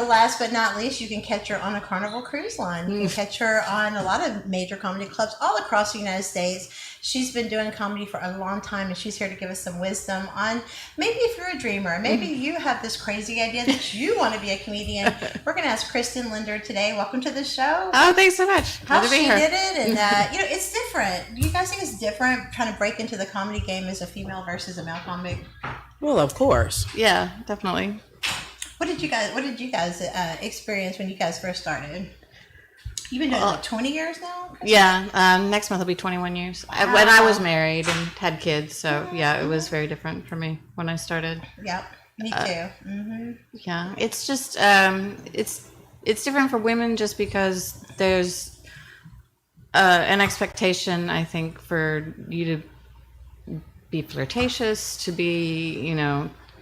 Last but not least, you can catch her on a Carnival Cruise Line. You can catch her on a lot of major comedy clubs all across the United States. She's been doing comedy for a long time, and she's here to give us some wisdom on maybe if you're a dreamer, maybe you have this crazy idea that you want to be a comedian. We're going to ask Kristen Linder today. Welcome to the show. Oh, thanks so much. How she did it, and it's different. Do you guys think it's different trying to break into the comedy game as a female versus a male comic? Well, of course. Yeah, definitely. What did you guys experience when you guys first started? You've been doing it like 20 years now? Yeah, next month will be 21 years. Wow. When I was married and had kids, so yeah, it was very different for me when I started. Yep, me too. Yeah, it's just it's different for women just because there's an expectation, I think, for you to be flirtatious, to be,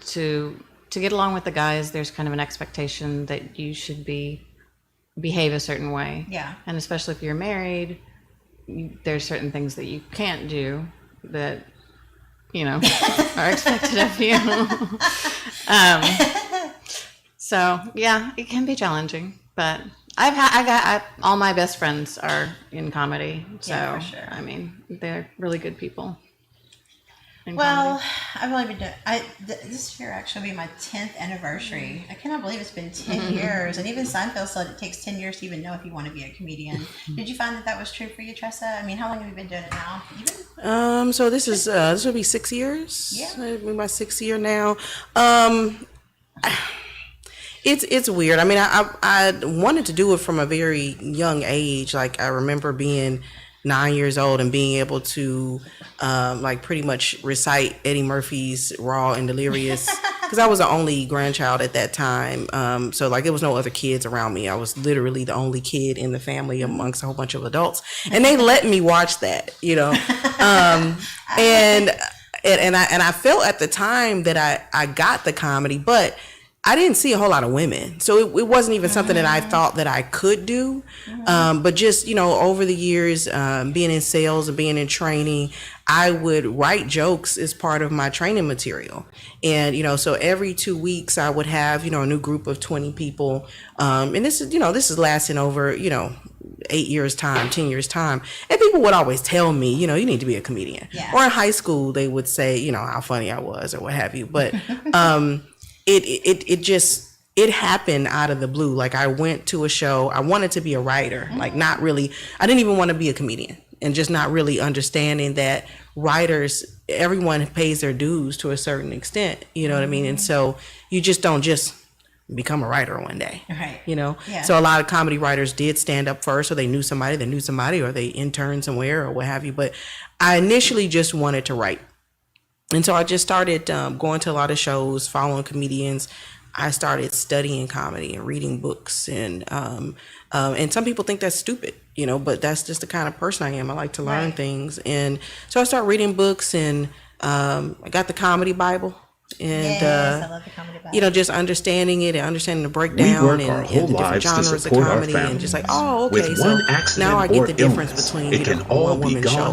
to get along with the guys. There's kind of an expectation that you should behave a certain way. Yeah. And especially if you're married, there's certain things that you can't do that, are expected of you. So yeah, it can be challenging, but I got all my best friends are in comedy. So, yeah, for sure. I mean, they're really good people. Well, I've only been doing, this year actually will be my 10th anniversary. I cannot believe it's been 10 years. And even Seinfeld said it takes 10 years to even know if you want to be a comedian. Did you find that was true for you, Tressa? I mean, how long have you been doing it now? Even? So this will be 6 years. Yeah. It'll be my 6th year now. It's weird. I mean, I wanted to do it from a very young age. Like, I remember being 9 years old and being able to pretty much recite Eddie Murphy's Raw and Delirious, because I was the only grandchild at that time. So there was no other kids around me. I was literally the only kid in the family amongst a whole bunch of adults, and they let me watch that, and I felt at the time that I got the comedy, but I didn't see a whole lot of women. So it wasn't even something that I thought that I could do. But just, over the years, being in sales and being in training, I would write jokes as part of my training material. And, so every 2 weeks I would have, a new group of 20 people. And this is lasting over, 8 years time, 10 years time. And people would always tell me, you need to be a comedian. Yeah. Or in high school, they would say, how funny I was or what have you. But, it happened out of the blue. Like, I went to a show. I wanted to be a writer. Like, not really. I didn't even want to be a comedian, and just not really understanding that writers, everyone pays their dues to a certain extent. You know what I mean? And so you just don't just become a writer one day. Right. Yeah. So a lot of comedy writers did stand up first, or they knew somebody, or they interned somewhere or what have you. But I initially just wanted to write. And so I just started going to a lot of shows, following comedians. I started studying comedy and reading books. And some people think that's stupid, but that's just the kind of person I am. I like to learn things. And so I started reading books, and I got the comedy Bible. And, yes, I love the comedy Bible. Just understanding it and understanding the breakdown and the different genres of comedy, and just like, oh, okay, so now I get the difference between, one woman show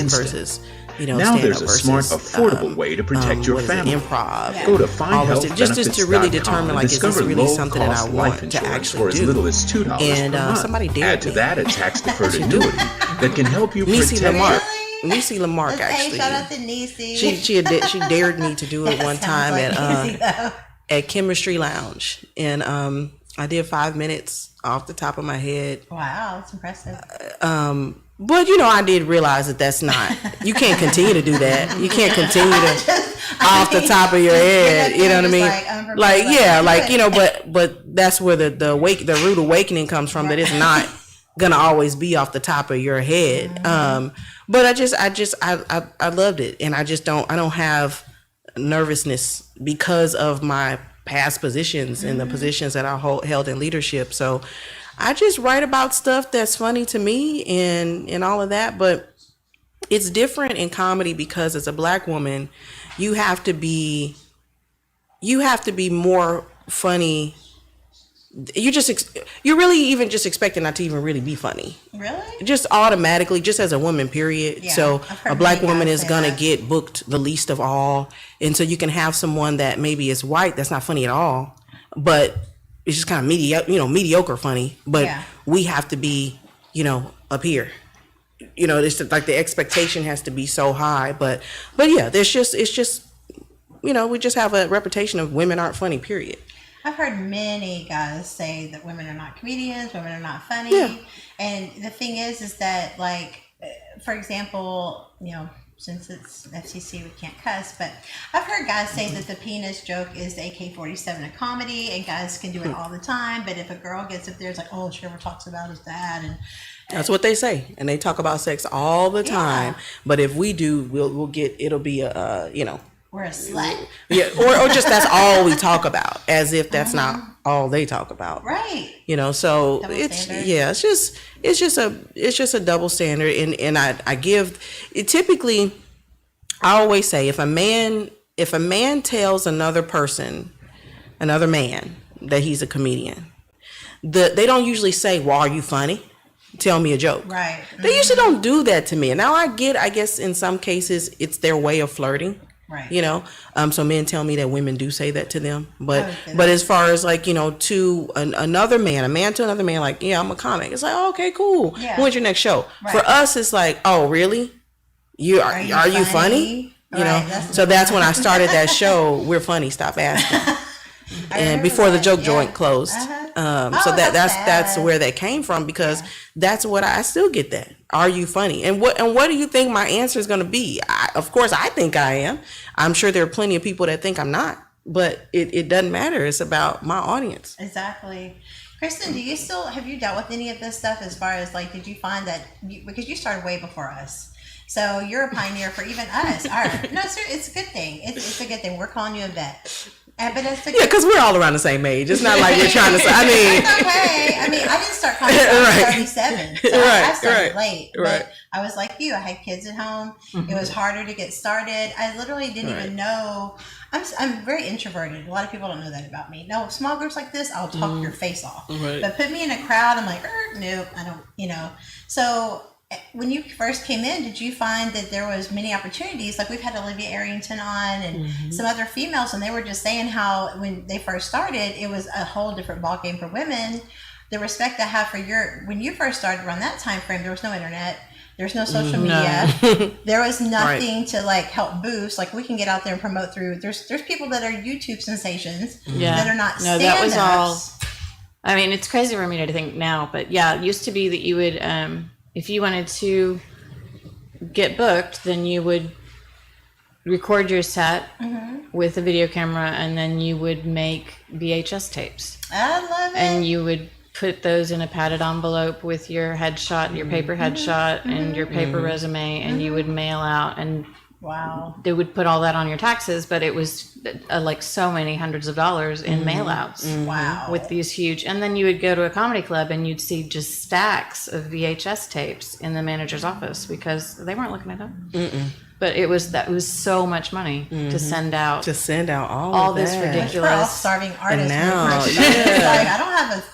versus now there's a smart, affordable way to protect your family. Improv. Go to findhealthbenefits.com just to really determine, like, is this really something that I want to for actually as do? little as $2 And per month. somebody dared Add to me. that a tax-deferred annuity that can help you Nisi protect. Lamarck. Nisi Lamarck, Hey, actually. shout out to Nisi. She dared me to do it one time Nisi, at Chemistry Lounge, and I did 5 minutes off the top of my head. Wow, that's impressive. But I did realize that that's not. You can't continue to do that. You can't continue to off the top of your head. You know what I mean? But that's where the rude awakening comes from. That it's not gonna always be off the top of your head. But I loved it, and I don't have nervousness because of my past positions and the positions that I held in leadership. So I just write about stuff that's funny to me and all of that. But it's different in comedy because as a Black woman, you have to be more funny. You're really even just expecting not to even really be funny. Really? Just automatically, just as a woman, period. Yeah, so a Black woman is gonna that. get booked the least of all. And so you can have someone that maybe is white that's not funny at all, but it's just kind of mediocre funny, but we have to be, up here. It's just, like the expectation has to be so high, but yeah, it's just we just have a reputation of women aren't funny, period. I've heard many guys say that women are not comedians, women are not funny. Yeah. And the thing is that, like, for example, since it's FCC, we can't cuss, but I've heard guys say that the penis joke is the AK-47 of comedy, and guys can do it all the time. But if a girl gets up there, it's like, all she ever talks about is that. And that's what they say. And they talk about sex all the time. But if we do, we'll get, it'll be we're a slut. Yeah, or just that's all we talk about, as if that's not all they talk about. Right. So double it's standard. it's just a double standard, and I give it typically. I always say if a man tells another man that he's a comedian, they don't usually say, "Well, are you funny? Tell me a joke." Right. They usually don't do that to me. And now I guess in some cases it's their way of flirting. Right. So men tell me that women do say that to them, but as far as like, to another man, a man to another man, like, yeah, I'm a comic. It's like, oh, okay, cool. Yeah. When's your next show? Right. For us, it's like, oh, really? Are you funny? So that's when I started that show. We're funny. Stop asking. And before the joke joint closed. So that's where that came from, because that's what I still get that. Are you funny? And what do you think my answer is going to be? Of course, I think I am. I'm sure there are plenty of people that think I'm not, but it doesn't matter. It's about my audience. Exactly. Kristen, have you dealt with any of this stuff as far as, like, did you find that, because you started way before us, so you're a pioneer for even us. No, sir, it's a good thing. It's a good thing. We're calling you a vet. But it's because we're all around the same age. It's not like we're trying to say. It's okay. I didn't start comedy until I was 37, so I started late. Right. But I was like you. I had kids at home. It was harder to get started. I literally didn't even know. I'm very introverted. A lot of people don't know that about me. No, small groups like this, I'll talk your face off. Right. But put me in a crowd, I'm like, nope, I don't. So when you first came in, did you find that there was many opportunities? Like, we've had Olivia Arrington on and some other females, and they were just saying how when they first started, it was a whole different ballgame for women. The respect I have for when you first started around that time frame, there was no internet. There's no social media. There was nothing to, like, help boost. Like, we can get out there and promote through. There's people that are YouTube sensations that are not stand-ups. That was all. I mean, it's crazy for me to think now, but yeah, it used to be that you would, if you wanted to get booked, then you would record your set with a video camera, and then you would make VHS tapes. I love it. And you would put those in a padded envelope with your headshot, your paper headshot, and your paper resume, and you would mail out, and they would put all that on your taxes, but it was like so many hundreds of dollars in mail outs. With these huge, and then you would go to a comedy club and you'd see just stacks of VHS tapes in the manager's office because they weren't looking at them. But it was so much money to send out all this ridiculous. We're all starving artists. And now, like,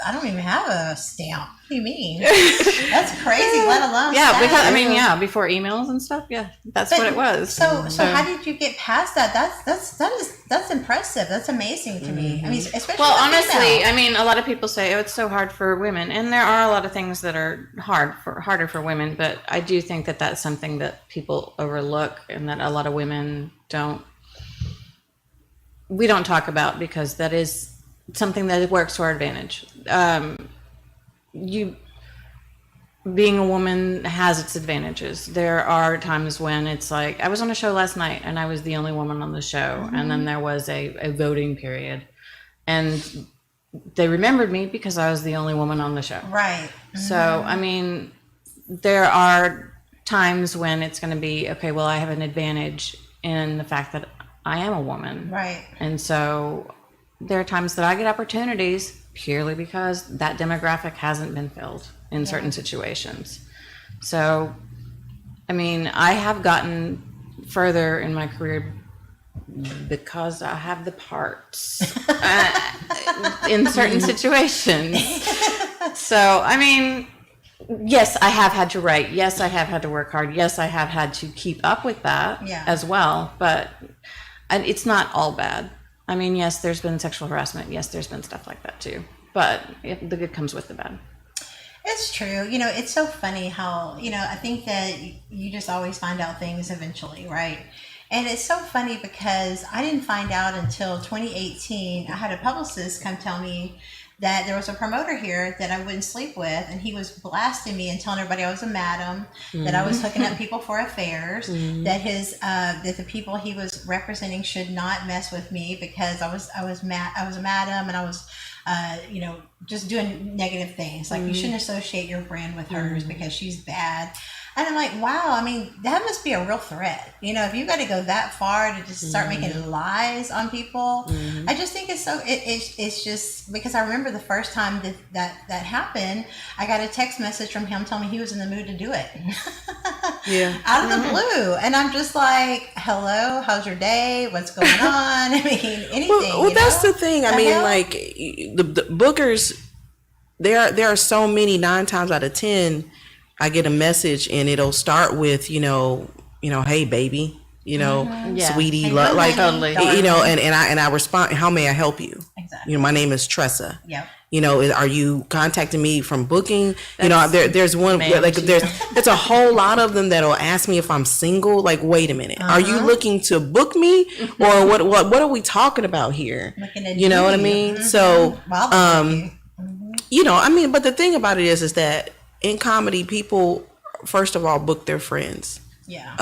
I don't even have a stamp. What do you mean? That's crazy. Let alone before emails and stuff. Yeah, that's what it was. So how did you get past that? That's impressive. That's amazing to me. I mean, especially honestly, I mean, a lot of people say, "Oh, it's so hard for women," and there are a lot of things that are harder for women. But I do think that that's something that people overlook, and that a lot of women we don't talk about, because that is something that works to our advantage. Being a woman has its advantages. There are times when it's like, I was on a show last night and I was the only woman on the show, and then there was a voting period, and they remembered me because I was the only woman on the show. Right. So, I mean, there are times when it's going to be, okay, well, I have an advantage in the fact that I am a woman. Right. And so there are times that I get opportunities purely because that demographic hasn't been filled in certain situations. So, I mean, I have gotten further in my career because I have the parts in certain situations. So, I mean, yes, I have had to write. Yes, I have had to work hard. Yes, I have had to keep up with that as well. But it's not all bad. I mean, yes, there's been sexual harassment. Yes, there's been stuff like that too. but the good comes with the bad. It's true. You know, it's so funny how, you know, I think that you just always find out things eventually, right? And it's so funny because I didn't find out until 2018. I had a publicist come tell me that there was a promoter here that I wouldn't sleep with, and he was blasting me and telling everybody I was a madam, that I was hooking up people for affairs, that that the people he was representing should not mess with me because I was a madam, and I was you know, just doing negative things. Like, you shouldn't associate your brand with hers because she's bad. And I'm like, wow, I mean, that must be a real threat. You know, if you got to go that far to just start making lies on people, I just think it's so, it's just, because I remember the first time that happened, I got a text message from him telling me he was in the mood to do it. Out of the blue. And I'm just like, hello, how's your day? What's going on? I mean, anything. Well, that's the thing. I mean, like, the bookers, there are so many, 9 times out of 10, I get a message and it'll start with, you know, hey baby, you know, sweetie, hey, like, totally. You know, and I respond, how may I help you? Exactly. You know, my name is Tressa. Yep. You know, are you contacting me from booking? You know, there's one, like, there's a whole lot of them that'll ask me if I'm single. Like, wait a minute, are you looking to book me, or what are we talking about here? You know what I mean? So, you know, I mean, but the thing about it is that in comedy, people, first of all, book their friends. Yeah.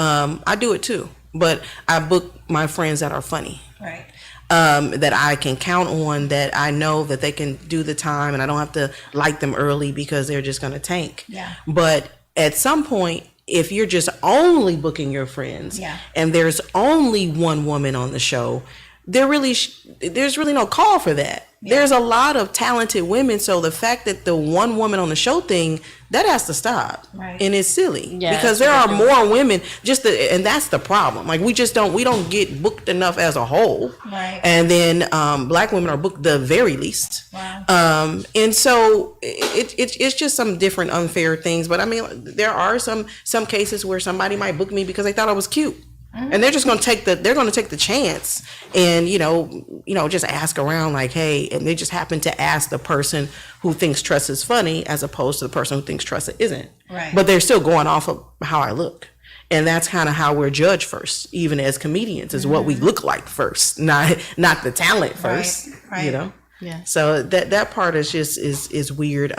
I do it too, but I book my friends that are funny. Right. That I can count on, that I know that they can do the time, and I don't have to like them early because they're just going to tank. Yeah. But at some point, if you're just only booking your friends, and there's only one woman on the show, there's really no call for that. Yeah. There's a lot of talented women, so the fact that the one woman on the show thing, that has to stop. Right. And it's silly because there are more women, and that's the problem. Like, we don't get booked enough as a whole. Right. And then black women are booked the very least. Wow. And so it's just some different unfair things. But I mean, there are some cases where somebody might book me because they thought I was cute. And they're just going to take the chance and, you know, just ask around like, hey, and they just happen to ask the person who thinks Tressa is funny as opposed to the person who thinks Tressa isn't. Right. But they're still going off of how I look. And that's kind of how we're judged first, even as comedians, is what we look like first, not the talent first, right. You know? Yeah. So that part is just, is weird.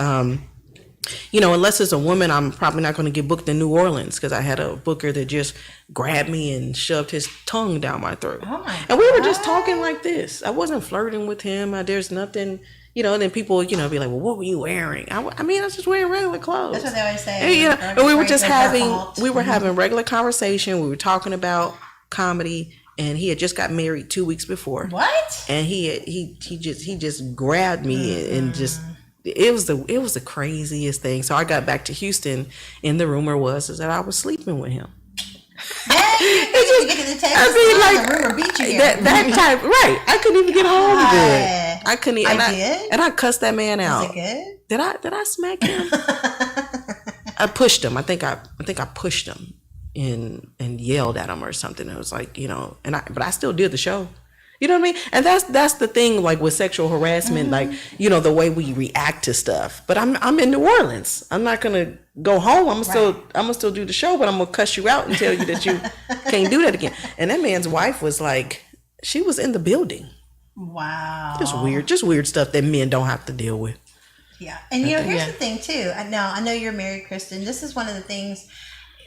You know, unless it's a woman, I'm probably not going to get booked in New Orleans because I had a booker that just grabbed me and shoved his tongue down my throat. Oh my God. And we were just talking like this. I wasn't flirting with him. There's nothing, you know, and then people, you know, be like, well, what were you wearing? I mean, I was just wearing regular clothes. That's what they always say. And, you know, and we were just having regular conversation. We were talking about comedy. And he had just got married 2 weeks before. What? And he just grabbed me and just... It was the craziest thing. So I got back to Houston, and the rumor was that I was sleeping with him. The rumor beat you. That type, right? I couldn't even get home good. I couldn't. And I cussed that man out. Was it good? Did I smack him? I pushed him. I think I pushed him and yelled at him or something. It was like, you know, but I still did the show. You know what I mean? And that's the thing, like with sexual harassment, like, you know, the way we react to stuff. But I'm in New Orleans. I'm not gonna go home. I'm gonna still do the show, but I'm gonna cuss you out and tell you that you can't do that again. And that man's wife was like, she was in the building. Wow. Just weird stuff that men don't have to deal with. Yeah. And you know, here's the thing too. I know you're married, Kristen. This is one of the things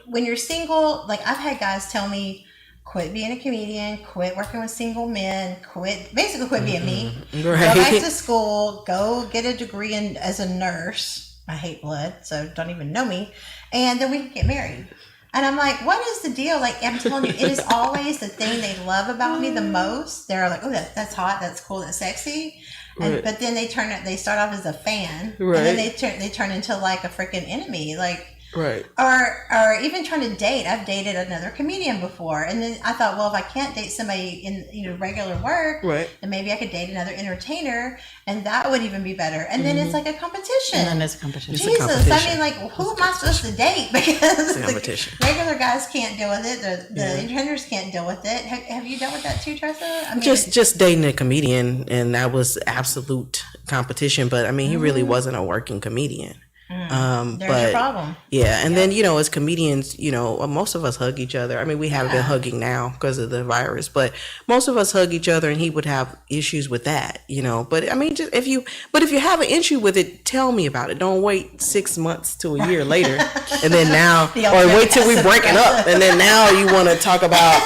when you're single, like I've had guys tell me, quit being a comedian, quit working with single men, quit being me, right. Go back to school, go get a degree as a nurse. I hate blood, so don't even know me. And then we can get married. And I'm like, what is the deal? Like, I'm telling you, it is always the thing they love about me the most. They're like, oh, that's hot, that's cool, that's sexy. And, but then they start off as a fan, right. And then they turn into like a freaking enemy. Like, right. Or even trying to date. I've dated another comedian before, and then I thought, well, if I can't date somebody in regular work, right. Then maybe I could date another entertainer, and that would even be better. And then it's like a competition. And then it's a competition. Jesus, I mean, like, who am I supposed to date? Because the regular guys can't deal with it. The entertainers can't deal with it. Have you dealt with that too, Tressa? I mean, just dating a comedian, and that was absolute competition, but I mean, he really wasn't a working comedian. There's But your problem. yeah, and then as comedians, most of us hug each other. I mean, we haven't been hugging now because of the virus, but most of us hug each other, and he would have issues with that, But I mean, just if you have an issue with it, tell me about it. Don't wait 6 months to a year later, and then now, or wait till we break it up, and then now you want to talk about,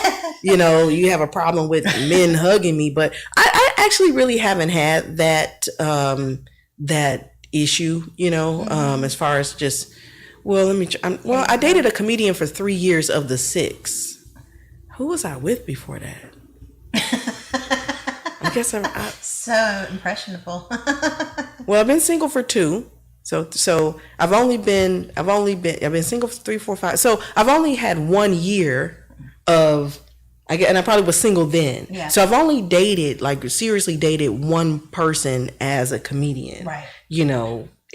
you have a problem with men hugging me. But I actually really haven't had that issue, as far as just, I dated a comedian for 3 years of the 6. Who was I with before that? I guess I'm so impressionable. Well, I've been single for 2. So I've been single for 3, 4, 5. So I've only had 1 year of, and I probably was single then. Yeah. So I've only dated, seriously dated one person as a comedian. Right.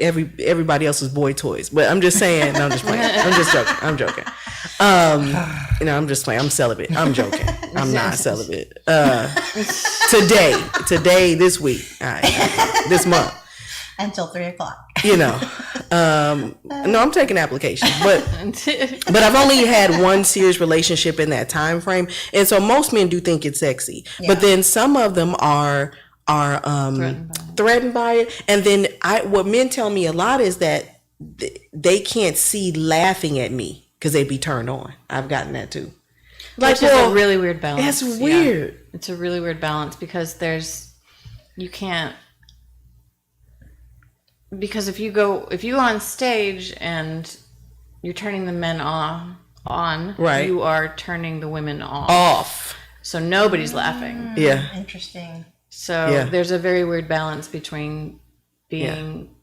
Everybody else's boy toys. But I'm just saying, no, I'm just playing. I'm joking. I'm just playing. I'm celibate. I'm joking. I'm not celibate. Today, this week, this month. Until 3:00. No, I'm taking applications, but I've only had one serious relationship in that time frame, and so most men do think it's sexy, but then some of them are threatened by it, and then what men tell me a lot is that they can't see laughing at me because they'd be turned on. I've gotten that too. Which is a really weird balance. It's weird. Yeah. It's a really weird balance because because if you go on stage and you're turning the men on, right, you are turning the women off. So nobody's laughing. Yeah. Interesting. So there's a very weird balance between being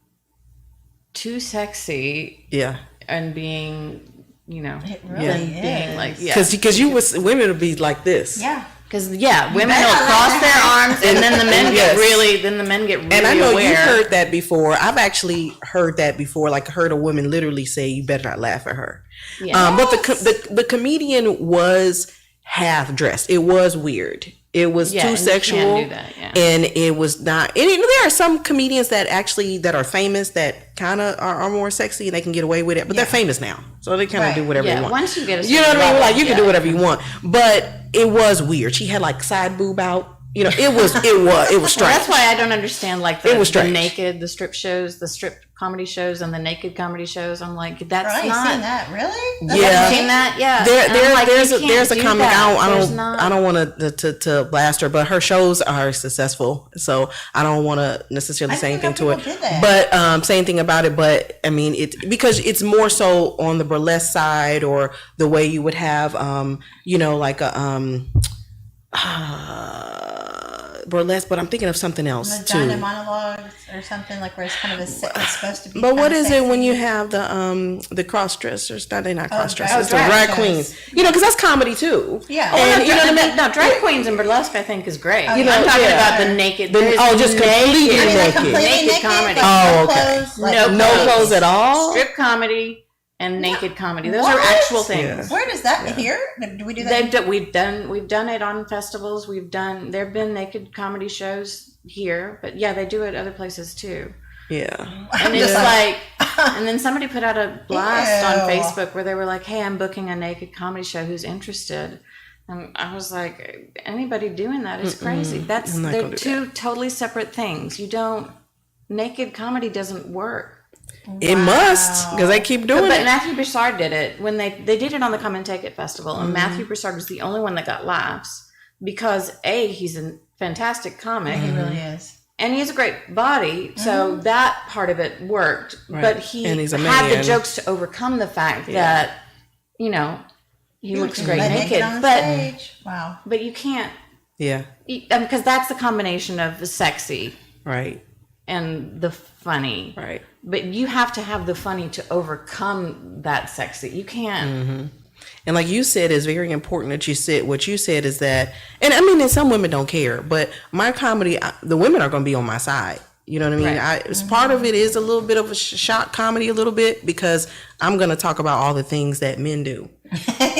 too sexy and being, it really is. being like, because women would be like this. Yeah. Because women will cross their arms, and then the men get really And I know aware. you've heard that before. I've actually heard that before. Like, heard a woman literally say, "You better not laugh at her." Yes. But the comedian was half dressed. It was weird. It was too sexual, you can't do that, and it was not. And there are some comedians that are famous that kind of are more sexy and they can get away with it. But they're famous now, so they kind of do whatever they want. Once you get a you know what I mean? Like, you can do whatever you yeah. want. But it was weird. She had like side boob out. It was strange. Well, that's why I don't understand the strip shows, the strip comedy shows, and the naked comedy shows. I'm like, that's not. not. Seen that really? Yeah, Have you seen that? Yeah. There's a comic. I don't want to blast her, but her shows are successful, so I don't want to necessarily say anything to it. But say anything about it. But I mean, because it's more so on the burlesque side, or the way you would have, like a burlesque, but I'm thinking of something else too. Monologues or something, like where it's kind of it's supposed to be. But what is it when you have the cross dressers? They're not cross dressers. drag Drag queens. Because that's comedy too. Yeah. And you know what I mean? No, drag queens and burlesque I think is great. I'm talking about the naked. Just completely naked. Naked comedy. Oh, okay. No clothes at all. Strip comedy. And naked comedy; those are actual things. Yeah. Where does that here? Do we do that? We've done it on festivals. There have been naked comedy shows here, but they do it other places too. Yeah, and it's like, and then somebody put out a blast on Facebook where they were like, "Hey, I'm booking a naked comedy show. Who's interested?" And I was like, "Anybody doing that is crazy. They're two totally separate things. Naked comedy doesn't work." It must, because they keep doing it. But Matthew Broussard did it when they did it on the Come and Take It festival, and Matthew Broussard was the only one that got laughs because he's a fantastic comic. He really is, and he has a great body, so that part of it worked. Right. But he had the jokes to overcome the fact that he looks great naked. Stage. Wow, but you can't. Yeah, because that's the combination of the sexy, right, and the funny, right. But you have to have the funny to overcome that sexy. You can't. And like you said, it's very important that what you said is that, and I mean, and some women don't care, but my comedy, the women are going to be on my side. You know what I mean? Right. Part of it is a little bit of a shock comedy, a little bit, because I'm going to talk about all the things that men do.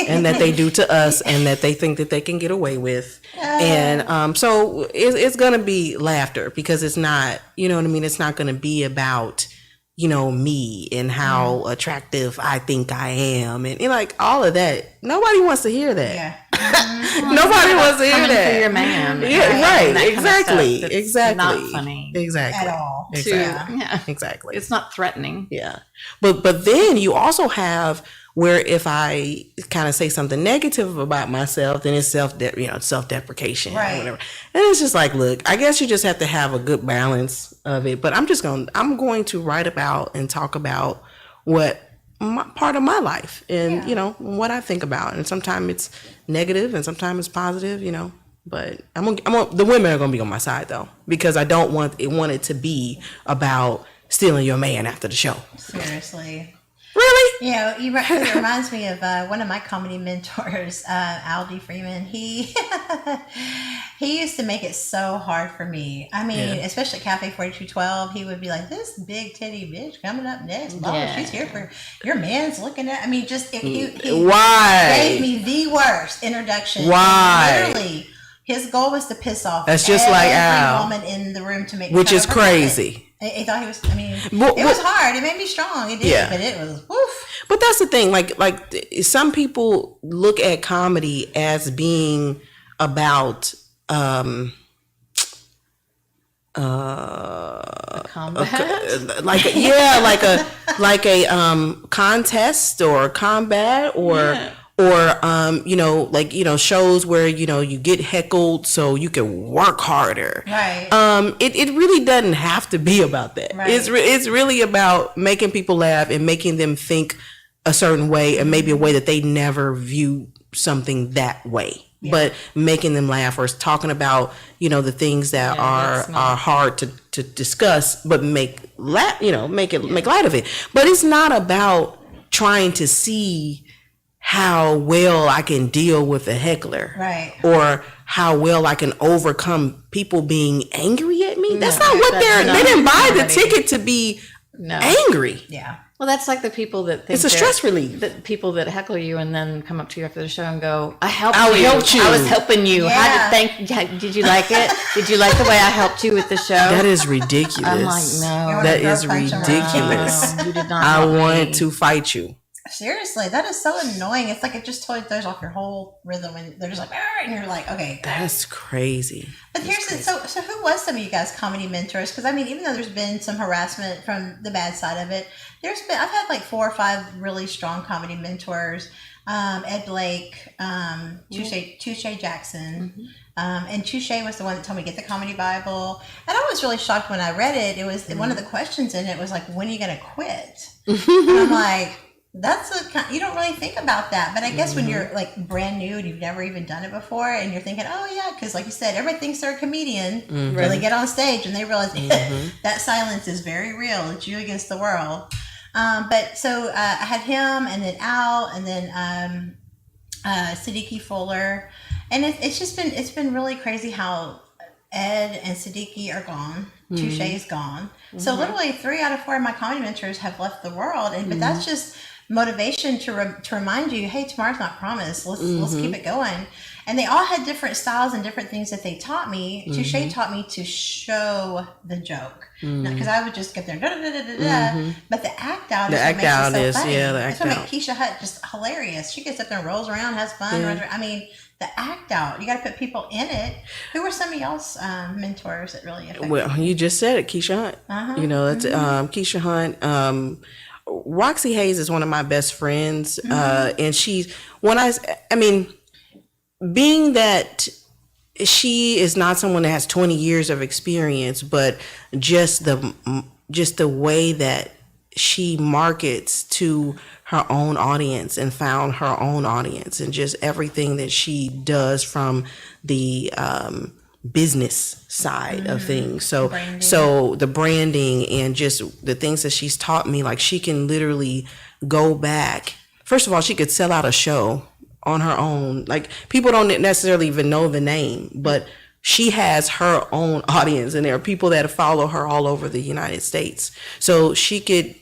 and that they do to us and that they think that they can get away with. And so it's going to be laughter because it's not, you know what I mean? It's not going to be about, you know, me and how attractive I think I am and like all of that. Nobody wants to hear that. Yeah. Nobody wants to hear Coming that. for your man. Yeah, right. That Exactly. kind of stuff. Exactly. Not funny Exactly. At all. Exactly. Yeah. Exactly. It's not threatening. Yeah. But then you also have where if I kind of say something negative about myself, then it's self-deprecation or whatever. And it's just like, look, I guess you just have to have a good balance of it. But I'm going to write about and talk about what part of my life and, you know, what I think about. And sometimes it's negative and sometimes it's positive, you know. But the women are going to be on my side though, because I don't want it to be about stealing your man after the show. Seriously. Really? You know, it reminds me of one of my comedy mentors, Aldi Freeman. He used to make it so hard for me. I mean, especially Cafe 4212, he would be like, "This big titty bitch coming up next. Mama, she's here for your man's looking at." I mean, just he Why? gave me the worst introduction. Why? Literally, his goal was to piss off That's just like Al, woman in the room to make which is crazy. He thought he was. I mean, it was hard. It made me strong. It did, but it was woof. But that's the thing. Like some people look at comedy as being about Combat? like a contest or combat or you know, like, you know, shows where, you know, you get heckled so you can work harder. Right. It really doesn't have to be about that. Right. It's really about making people laugh and making them think a certain way and maybe a way that they never view something that way. Yeah. But making them laugh or talking about, you know, the things that are hard to discuss, but make light of it. But it's not about trying to see how well I can deal with a heckler, right? Or how well I can overcome people being angry at me. That's not what they didn't buy the ticket to be angry. Yeah. Well, that's like the people that think it's a stress relief. The people that heckle you and then come up to you after the show and go, I helped you. I was helping you. Yeah. Did you like it? Did you like the way I helped you with the show? That is ridiculous. I'm like, no. That is ridiculous. No, you did not. I want to fight you. Seriously, that is so annoying. It's like it just totally throws off your whole rhythm and they're just like, and you're like, okay. That's crazy. But so who was some of you guys' comedy mentors? Because I mean, even though there's been some harassment from the bad side of it, I've had like 4 or 5 really strong comedy mentors. Ed Blake, Touche Jackson. And Touche was the one that told me to get the Comedy Bible. And I was really shocked when I read it. It was one of the questions in it was like, when are you going to quit? And I'm like, you don't really think about that. But I guess when you're like brand new and you've never even done it before and you're thinking, oh yeah, because like you said, everybody thinks they're a comedian until they get on stage and they realize that silence is very real. It's you against the world. But so I had him and then Al and then Siddiqui Fuller. And it's been really crazy how Ed and Siddiqui are gone. Touche is gone. So literally 3 out of 4 of my comedy mentors have left the world. But that's just motivation to remind you, hey, tomorrow's not promised. Let's keep it going. And they all had different styles and different things that they taught me. Touche taught me to show the joke, because I would just get there, but the act out is what makes it so funny. That's what makes Keisha Hutt just hilarious. She gets up there and rolls around, has fun. I mean, the act out. You got to put people in it. Who were some of y'all's mentors that really affected? Well, you just said it, Keisha Hunt. You know, that's Keisha Hunt. Roxy Hayes is one of my best friends, and she's being that she is not someone that has 20 years of experience, but just the way that she markets to her own audience and found her own audience, and just everything that she does from the business side of things. So the branding and just the things that she's taught me, like she can literally go back. First of all, she could sell out a show on her own. Like people don't necessarily even know the name, but she has her own audience, and there are people that follow her all over the United States. So she could,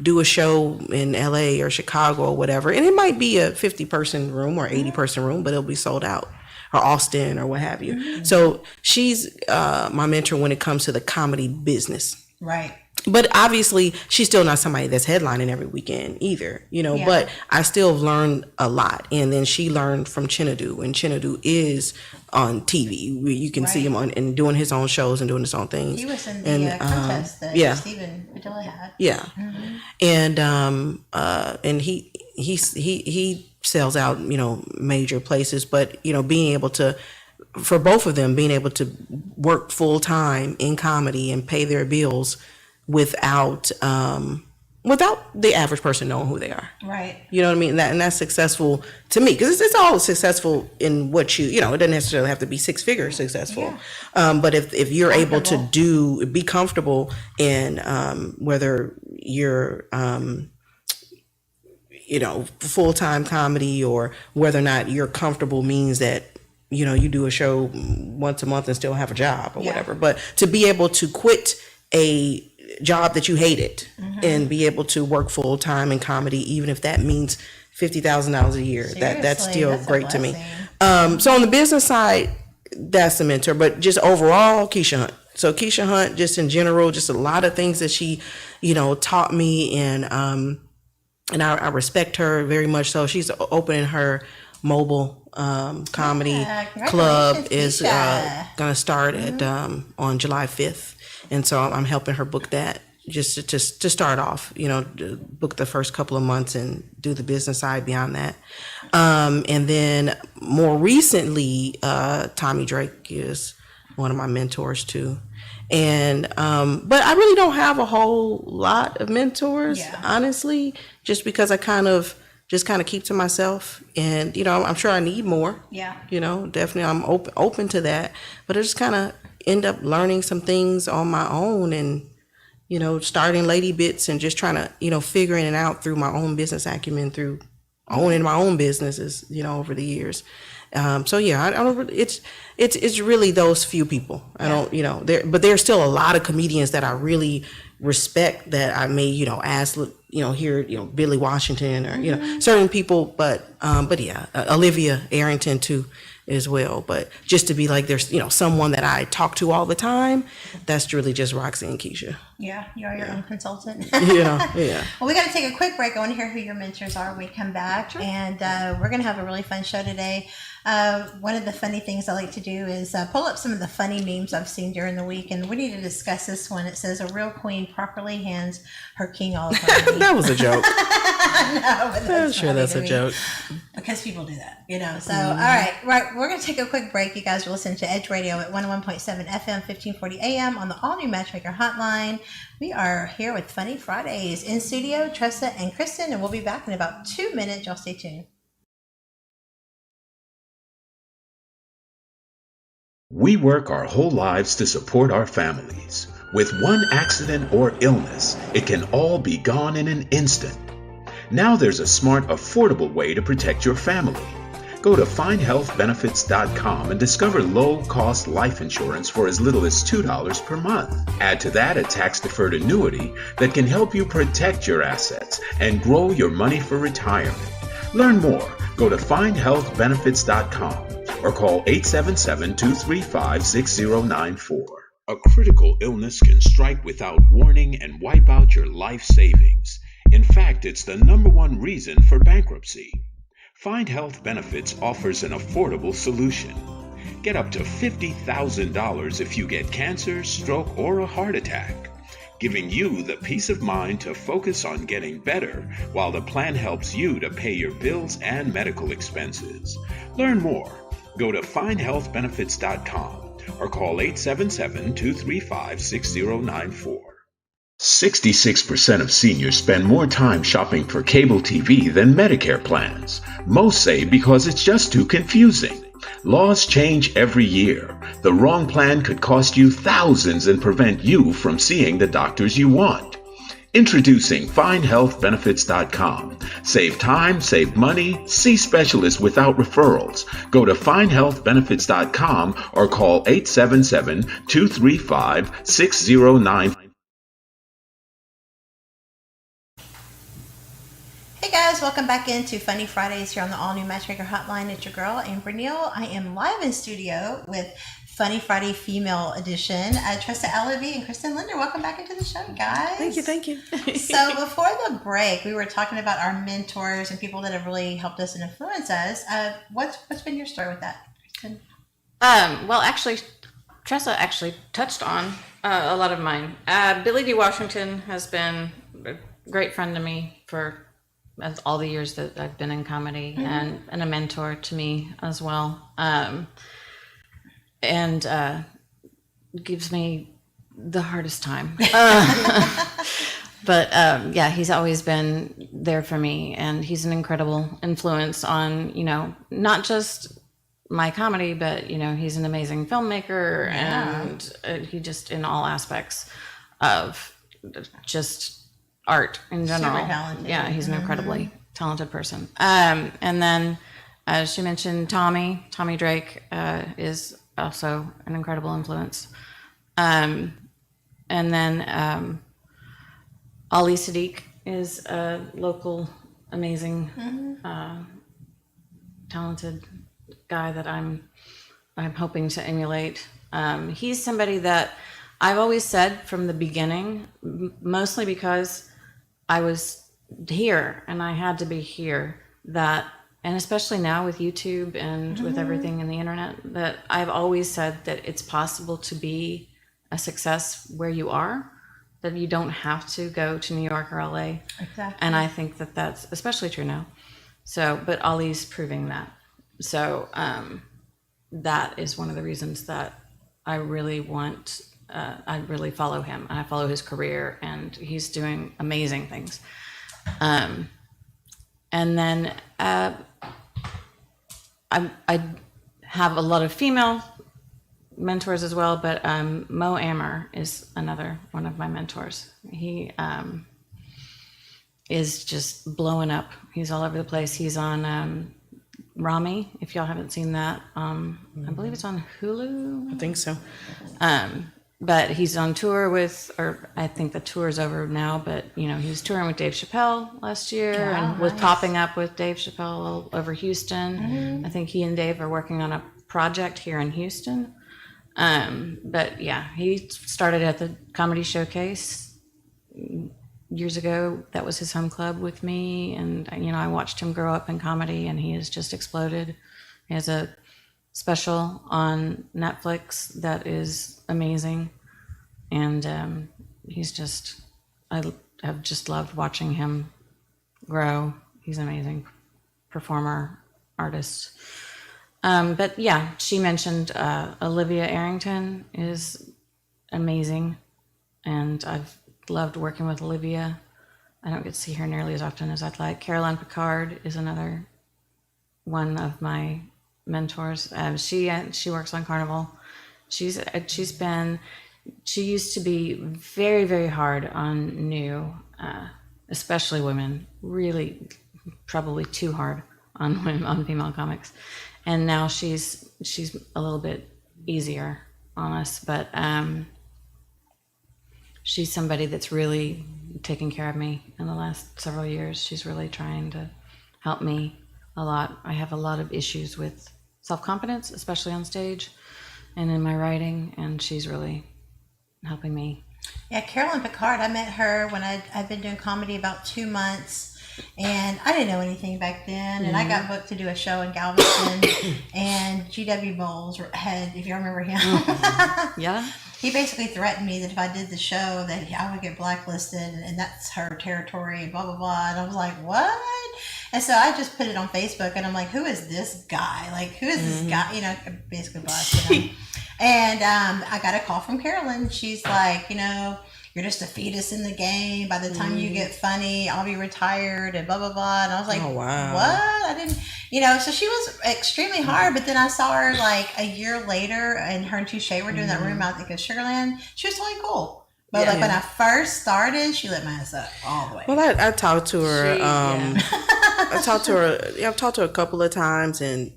do a show in LA or Chicago or whatever, and it might be a 50-person room or 80-person room, but it'll be sold out, or Austin or what have you. Mm-hmm. So she's my mentor when it comes to the comedy business. Right. But obviously, she's still not somebody that's headlining every weekend either, but I still learned a lot. And then she learned from Chinadu, and Chinadu is on TV. You can see him and doing his own shows and doing his own things. He was in the contest that Stephen Padilla had. Yeah. Mm-hmm. And he sells out, major places, but, being able to, for both of them, being able to work full time in comedy and pay their bills without the average person knowing who they are. Right. You know what I mean? And that's successful to me, because it's all successful in what it doesn't necessarily have to be 6-figure successful. Yeah. But if you're able to be comfortable in whether you're full-time comedy, or whether or not you're comfortable means that you do a show once a month and still have a job or whatever. But to be able to quit a job that you hated and be able to work full time in comedy, even if that means $50,000 a year, that's still great to me. So on the business side, that's the mentor, but just overall, Keisha Hunt. So Keisha Hunt, just in general, just a lot of things that she, taught me, and I respect her very much. So she's opening her mobile comedy club is gonna start at on July 5th. And so I'm helping her book that, just to start off, book the first couple of months and do the business side beyond that. And then more recently, Tommy Drake is one of my mentors too. And but I really don't have a whole lot of mentors, honestly, just because I kind of keep to myself. And I'm sure I need more. Yeah. Definitely I'm open to that. But I just kind of end up learning some things on my own, and starting Lady Bits and just trying to figuring it out through my own business acumen, through owning my own businesses over the years. So yeah, I don't. It's really those few people. I don't but there's still a lot of comedians that I really respect, that I may ask hear Billy Washington, or certain people, but yeah, Olivia Arrington too as well. But just to be like, there's someone that I talk to all the time, that's really just Roxy and Keisha. Yeah, you are your own consultant. Yeah. Well, we got to take a quick break. I want to hear who your mentors are when we come back. Sure. And we're going to have a really fun show today. One of the funny things I like to do is pull up some of the funny memes I've seen during the week, and we need to discuss this one. It says, "A real queen properly hands her king all of her money." That was a joke. No, but I'm sure that's a joke. Because people do that, So, all right, we're going to take a quick break. You guys are listening to Edge Radio at 101.7 FM, 1540 AM on the all-new Matchmaker Hotline. We are here with Funny Fridays. In studio, Tressa and Kristen, and we'll be back in about 2 minutes. Y'all stay tuned. We work our whole lives to support our families. With one accident or illness, it can all be gone in an instant. Now there's a smart, affordable way to protect your family. Go to findhealthbenefits.com and discover low-cost life insurance for as little as $2 per month. Add to that a tax-deferred annuity that can help you protect your assets and grow your money for retirement. Learn more. Go to findhealthbenefits.com or call 877-235-6094. A critical illness can strike without warning and wipe out your life savings. In fact, it's the #1 reason for bankruptcy. Find Health Benefits offers an affordable solution. Get up to $50,000 if you get cancer, stroke, or a heart attack, giving you the peace of mind to focus on getting better while the plan helps you to pay your bills and medical expenses. Learn more. Go to findhealthbenefits.com or call 877-235-6094. 66% of seniors spend more time shopping for cable TV than Medicare plans. Most say because it's just too confusing. Laws change every year. The wrong plan could cost you thousands and prevent you from seeing the doctors you want. Introducing FindHealthBenefits.com. Save time, save money, see specialists without referrals. Go to FindHealthBenefits.com or call 877-235-6095. Hey guys, welcome back into Funny Fridays here on the all-new Matchmaker Hotline. It's your girl, Amber Neal. I am live in studio with Funny Friday Female Edition. Trista Ellaby and Kristen Linder. Welcome back into the show, guys. Thank you. So before the break, we were talking about our mentors and people that have really helped us and influenced us. What's been your story with that, Kristen? Well, actually, Tressa actually touched on a lot of mine. Billy D. Washington has been a great friend to me for all the years that I've been in comedy, and a mentor to me as well. And gives me the hardest time. But yeah, he's always been there for me, and he's an incredible influence on, not just my comedy, but, he's an amazing filmmaker, and he just in all aspects of just art in general. Super talented. Yeah, he's an incredibly talented person. And then, as she mentioned, Tommy Drake is also an incredible influence. And then Ali Sadiq is a local, amazing, talented guy that I'm hoping to emulate. He's somebody that I've always said from the beginning, mostly because I was here and I had to be here, and especially now with YouTube and with everything in the internet, that I've always said that it's possible to be a success where you are, that you don't have to go to New York or LA. Exactly. And I think that that's especially true now. So, but Ali's proving that. So that is one of the reasons that I really follow him, and I follow his career, and he's doing amazing things. And then I have a lot of female mentors as well, but Mo Amer is another one of my mentors. He is just blowing up. He's all over the place. He's on Rami, if y'all haven't seen that. I believe it's on Hulu. I think so. But he's on tour or I think the tour's over now, but he was touring with Dave Chappelle last year, and was popping up with Dave Chappelle all over Houston. I think he and Dave are working on a project here in Houston. But yeah, he started at the Comedy Showcase years ago. That was his home club with me, and I watched him grow up in comedy, and he has just exploded. He has a special on Netflix that is amazing, and I have just loved watching him grow. He's an amazing performer, artist. But yeah, she mentioned Olivia Arrington is amazing, and I've loved working with Olivia. I don't get to see her nearly as often as I'd like. Carolyn Picard is another one of my mentors. She works on Carnival. She used to be very, very hard on new, especially women, really probably too hard on female comics. And now she's a little bit easier on us, but she's somebody that's really taken care of me in the last several years. She's really trying to help me a lot. I have a lot of issues with self-confidence, especially on stage and in my writing, and she's really helping me. Yeah, Carolyn Picard, I met her when I'd been doing comedy about 2 months, and I didn't know anything back then, and I got booked to do a show in Galveston, and G.W. Bowles had, if you remember him, Yeah. He basically threatened me that if I did the show that I would get blacklisted, and that's her territory, and blah, blah, blah. And I was like, what? And so I just put it on Facebook, and I'm like, who is this guy? Like, who is this guy? Basically blasted him. And I got a call from Carolyn. She's like, you're just a fetus in the game. By the time you get funny, I'll be retired, and blah, blah, blah. And I was like, oh, wow. what? I didn't, so she was extremely hard. But then I saw her like a year later, and her and Touche were doing that room out at Sugarland. She was totally cool. But like when I first started, she lit my ass up all the way. Well, I talked to her. I've talked to her a couple of times, and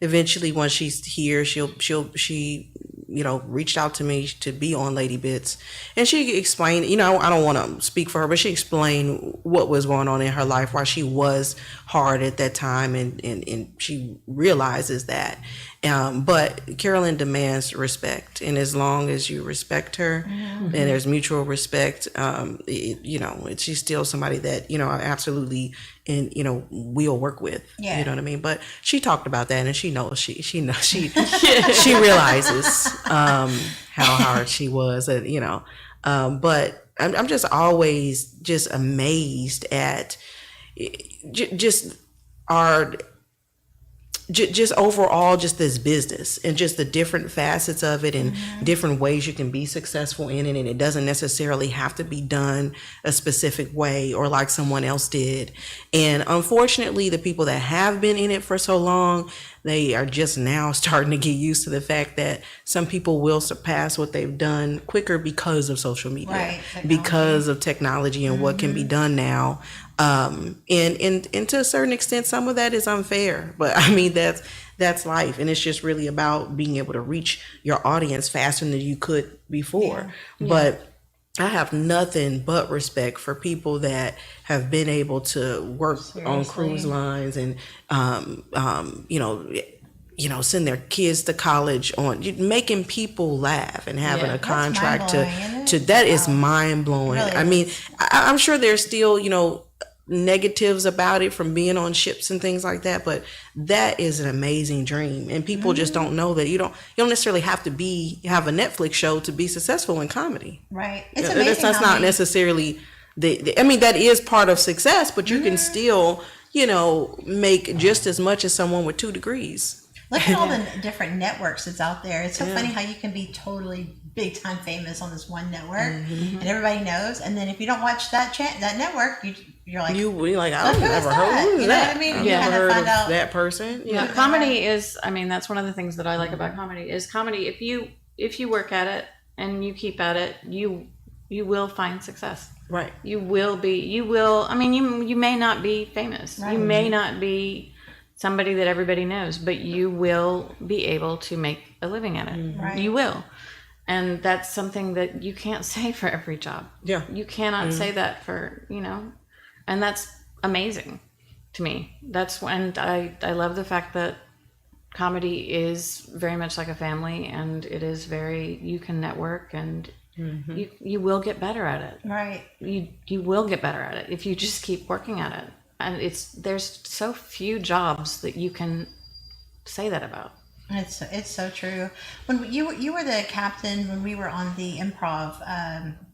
eventually, once she's here, she reached out to me to be on Lady Bits, and she explained. I don't want to speak for her, but she explained what was going on in her life, why she was hard at that time, and she realizes that. But Carolyn demands respect, and as long as you respect her, and there's mutual respect, she's still somebody that I absolutely we'll work with. Yeah. You know what I mean? But she talked about that, and she knows she she realizes how hard she was, but I'm just always just amazed at just overall, just this business and just the different facets of it and different ways you can be successful in it. And it doesn't necessarily have to be done a specific way or like someone else did. And unfortunately, the people that have been in it for so long, they are just now starting to get used to the fact that some people will surpass what they've done quicker because of social media, because of technology and what can be done now. And to a certain extent, some of that is unfair, but I mean, that's life. And it's just really about being able to reach your audience faster than you could before. Yeah. But I have nothing but respect for people that have been able to work on cruise lines and, send their kids to college on making people laugh and having a contract to that is mind blowing. Really? I mean, I'm sure there's still, negatives about it from being on ships and things like that, but that is an amazing dream, and people just don't know that you don't necessarily have to have a Netflix show to be successful in comedy. Right. It's amazing. That's not necessarily that is part of success, but you can still make just as much as someone with 2 degrees. Look at all the different networks that's out there. It's so funny how you can be totally big time famous on this one network, and everybody knows, and then if you don't watch that network, you're like, I've never heard of that. What I mean? Yeah, never heard of that person. Yeah, comedy is. I mean, that's one of the things that I like about comedy. Is comedy. If you work at it and you keep at it, you will find success. Right. You will. I mean, you may not be famous. Right. You may not be somebody that everybody knows, but you will be able to make a living at it. Right. You will. And that's something that you can't say for every job. Yeah. You cannot say that for, and that's amazing to me. And I love the fact that comedy is very much like a family, and it is you can network, and you will get better at it. Right. You will get better at it if you just keep working at it. And there's so few jobs that you can say that about. It's so true. When you were the captain when we were on the improv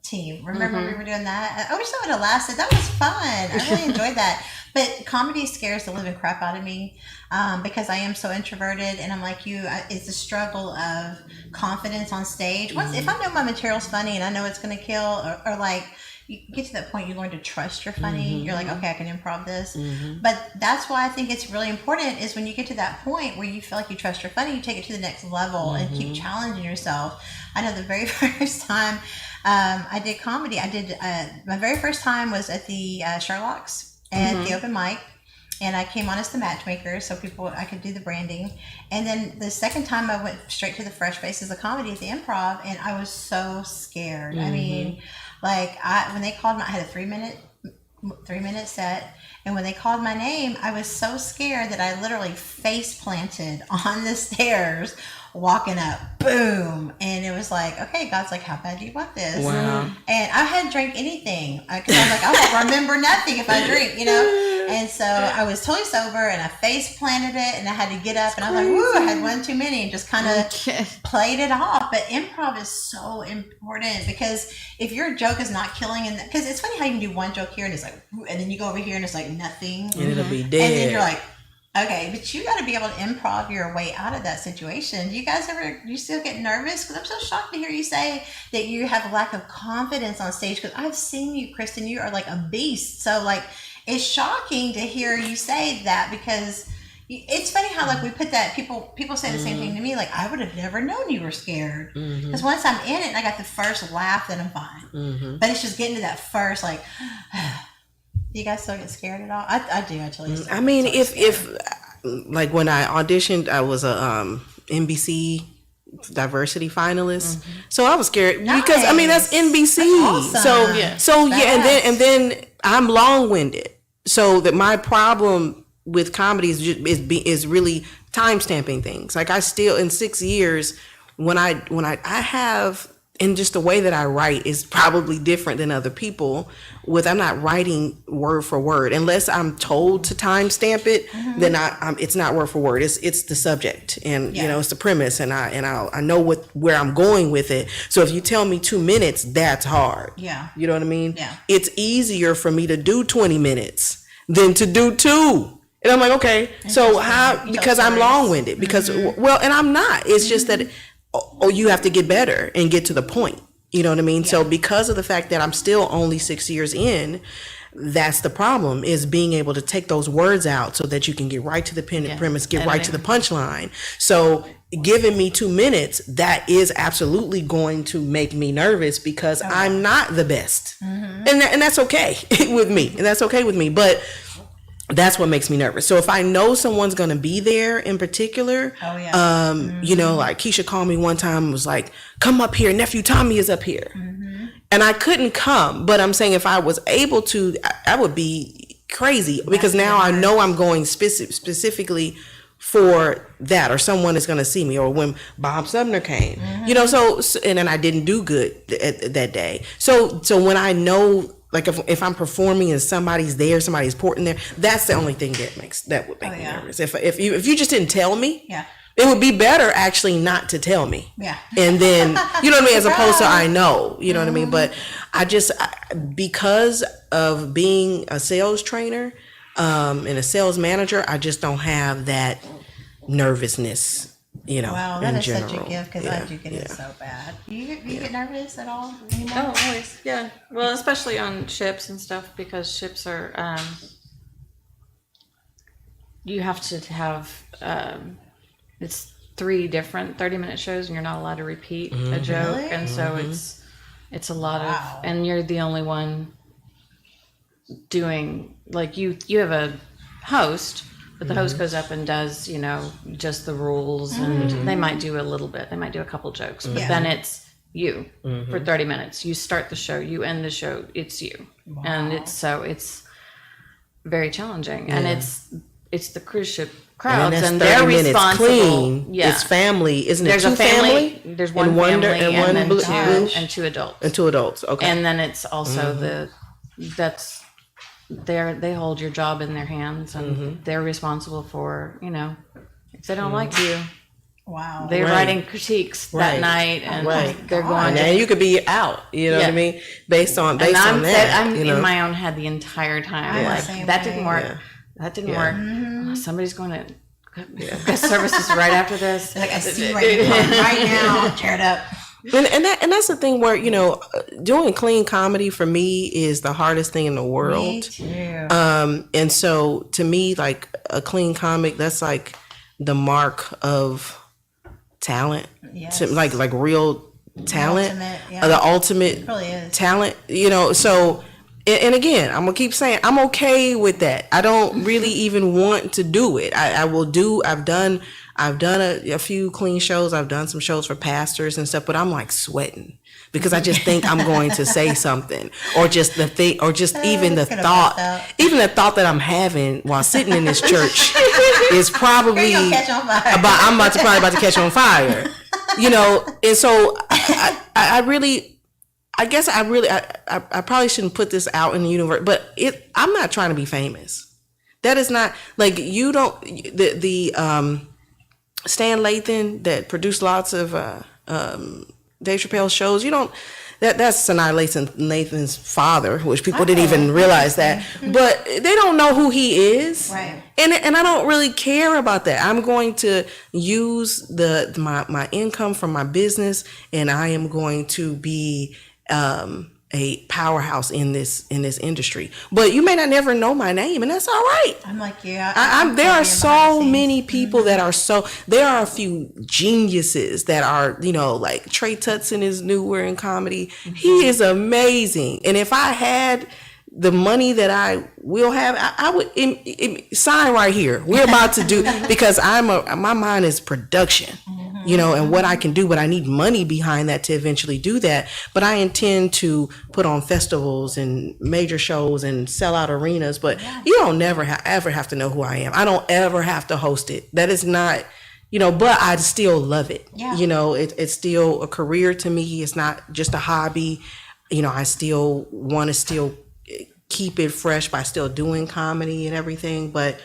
team, remember when we were doing that? I wish that would have lasted. That was fun. I really enjoyed that. But comedy scares the living crap out of me because I am so introverted, and I'm like you. It's a struggle of confidence on stage. Once if I know my material's funny and I know it's going to kill, or like. You get to that point, you learn to trust you're funny. You're like, okay, I can improv this. But that's why I think it's really important is when you get to that point where you feel like you trust you're funny, you take it to the next level and keep challenging yourself. I know the very first time I did comedy, my very first time was at the Sherlock's at the open mic. And I came on as the Matchmaker, so I could do the branding. And then the second time I went straight to the Fresh Faces of Comedy at the improv, and I was so scared. I mean, when they called I had a 3-minute set, and when they called my name, I was so scared that I literally face planted on the stairs walking up, boom, and it was like, okay, God's like, how bad do you want this? Wow. And I hadn't drank anything because I was like, I won't remember nothing if I drink, and so I was totally sober, and I face planted it, and I had to get up, and I was like, woo, I had one too many, and just kind of played it off. But improv is so important because if your joke is not killing, because it's funny how you can do one joke here and it's like, and then you go over here and it's like nothing, and it'll be dead, and then you're like, okay, but you got to be able to improv your way out of that situation. Do you still get nervous? Because I'm so shocked to hear you say that you have a lack of confidence on stage. Because I've seen you, Kristen, you are like a beast. So like, it's shocking to hear you say that because, It's funny how like we put that people say the same thing to me. Like I would have never known you were scared because once I'm in it and I got the first laugh, then I'm fine. But it's just getting to that first like. Do you guys still get scared at all? I do actually. I mean, if like when I auditioned, I was a NBC diversity finalist, so I was scared because I mean that's NBC. That's awesome. So and then I'm long-winded, so that my problem with comedy is really time stamping things. Like I still in 6 years when I have. And just the way that I write is probably different than other people. I'm not writing word for word unless I'm told to timestamp it. Then it's not word for word. It's the subject, and you know it's the premise, and I know where I'm going with it. So if you tell me 2 minutes, that's hard. Yeah, you know what I mean. Yeah, it's easier for me to do 20 minutes than to do 2. And I'm like, okay, so how? Because I'm long-winded. Because well, and I'm not. It's just that. Oh, you have to get better and get to the point. You know what I mean? Yeah. So because of the fact that I'm still only 6 years in, that's the problem, is being able to take those words out so that you can get right to the premise, get right to the punchline. So giving me 2 minutes, that is absolutely going to make me nervous because I'm not the best. And that's okay with me. And that's okay with me. But that's what makes me nervous. So if I know someone's going to be there in particular, you know, like Keisha called me one time and was like, come up here. Nephew Tommy is up here. And I couldn't come. But I'm saying if I was able to, I would be crazy because now I know I'm going specifically for that, or someone is going to see me. Or when Bob Sumner came, you know, so and then I didn't do good that day. So when I know, like if I'm performing and somebody's there, somebody's important there, that's the only thing that would make me nervous. If you just didn't tell me, it would be better actually not to tell me. Yeah. And then you know what I mean, as opposed to I know, you know what I mean. But because of being a sales trainer and a sales manager, I just don't have that nervousness. You know, wow, that is general. Such a gift because I do get it so bad. Do you get nervous at all anymore? Oh, always. Yeah. Well, especially on ships and stuff, because ships are, you have to have, it's 3 different 30-minute shows and you're not allowed to repeat a joke. Really? And so it's a lot of, and you're the only one doing, like you have a host. But the host goes up and does, you know, just the rules, and they might do a little bit. They might do a couple jokes, but then it's you for 30 minutes. You start the show, you end the show. It's you, and it's very challenging, and it's the cruise ship crowds, and they're responsible. Clean. Yeah, it's family, isn't it? There's a family. There's one family and then two adults. And 2 adults. Okay, and then it's also they hold your job in their hands, and they're responsible for, you know, if they don't like you, they're writing critiques that night, and they're going. And you could be out, you know what I mean, based on that. I'm in my own head the entire time. Like that didn't work. That didn't work. Oh, somebody's going to guest services right after this. Like I see right now, tear it up. And that's the thing where, you know, doing clean comedy for me is the hardest thing in the world. Me too. And so to me, like a clean comic, that's like the mark of talent. Yes. Like real talent. The ultimate talent. You know, so and again, I'm gonna keep saying I'm okay with that. I don't really even want to do it. I've done a few clean shows. I've done some shows for pastors and stuff, but I'm like sweating because I just think I'm going to say something, or just the thing, or just even the thought that I'm having while sitting in this church is probably I'm probably about to catch on fire, you know. And so I probably shouldn't put this out in the universe, but I'm not trying to be famous. That is not like you don't the Stan Lathan that produced lots of Dave Chappelle shows. You don't. That's Sanaa Lathan's father, which people didn't even realize that. But they don't know who he is, right? And I don't really care about that. I'm going to use my income from my business, and I am going to be a powerhouse in this industry. But you may not never know my name, and that's all right. I'm like, yeah. I'm there are so many people that are there are a few geniuses that are, like Trey Tutson is newer in comedy. He is amazing. And if I had the money that I will have, I would sign right here. We're about to do, because my mind is production, and what I can do, but I need money behind that to eventually do that. But I intend to put on festivals and major shows and sell out arenas, but you don't ever have to know who I am. I don't ever have to host it. That is not, but I still love it. Yeah. It's still a career to me. It's not just a hobby. I still want to keep it fresh by still doing comedy and everything, but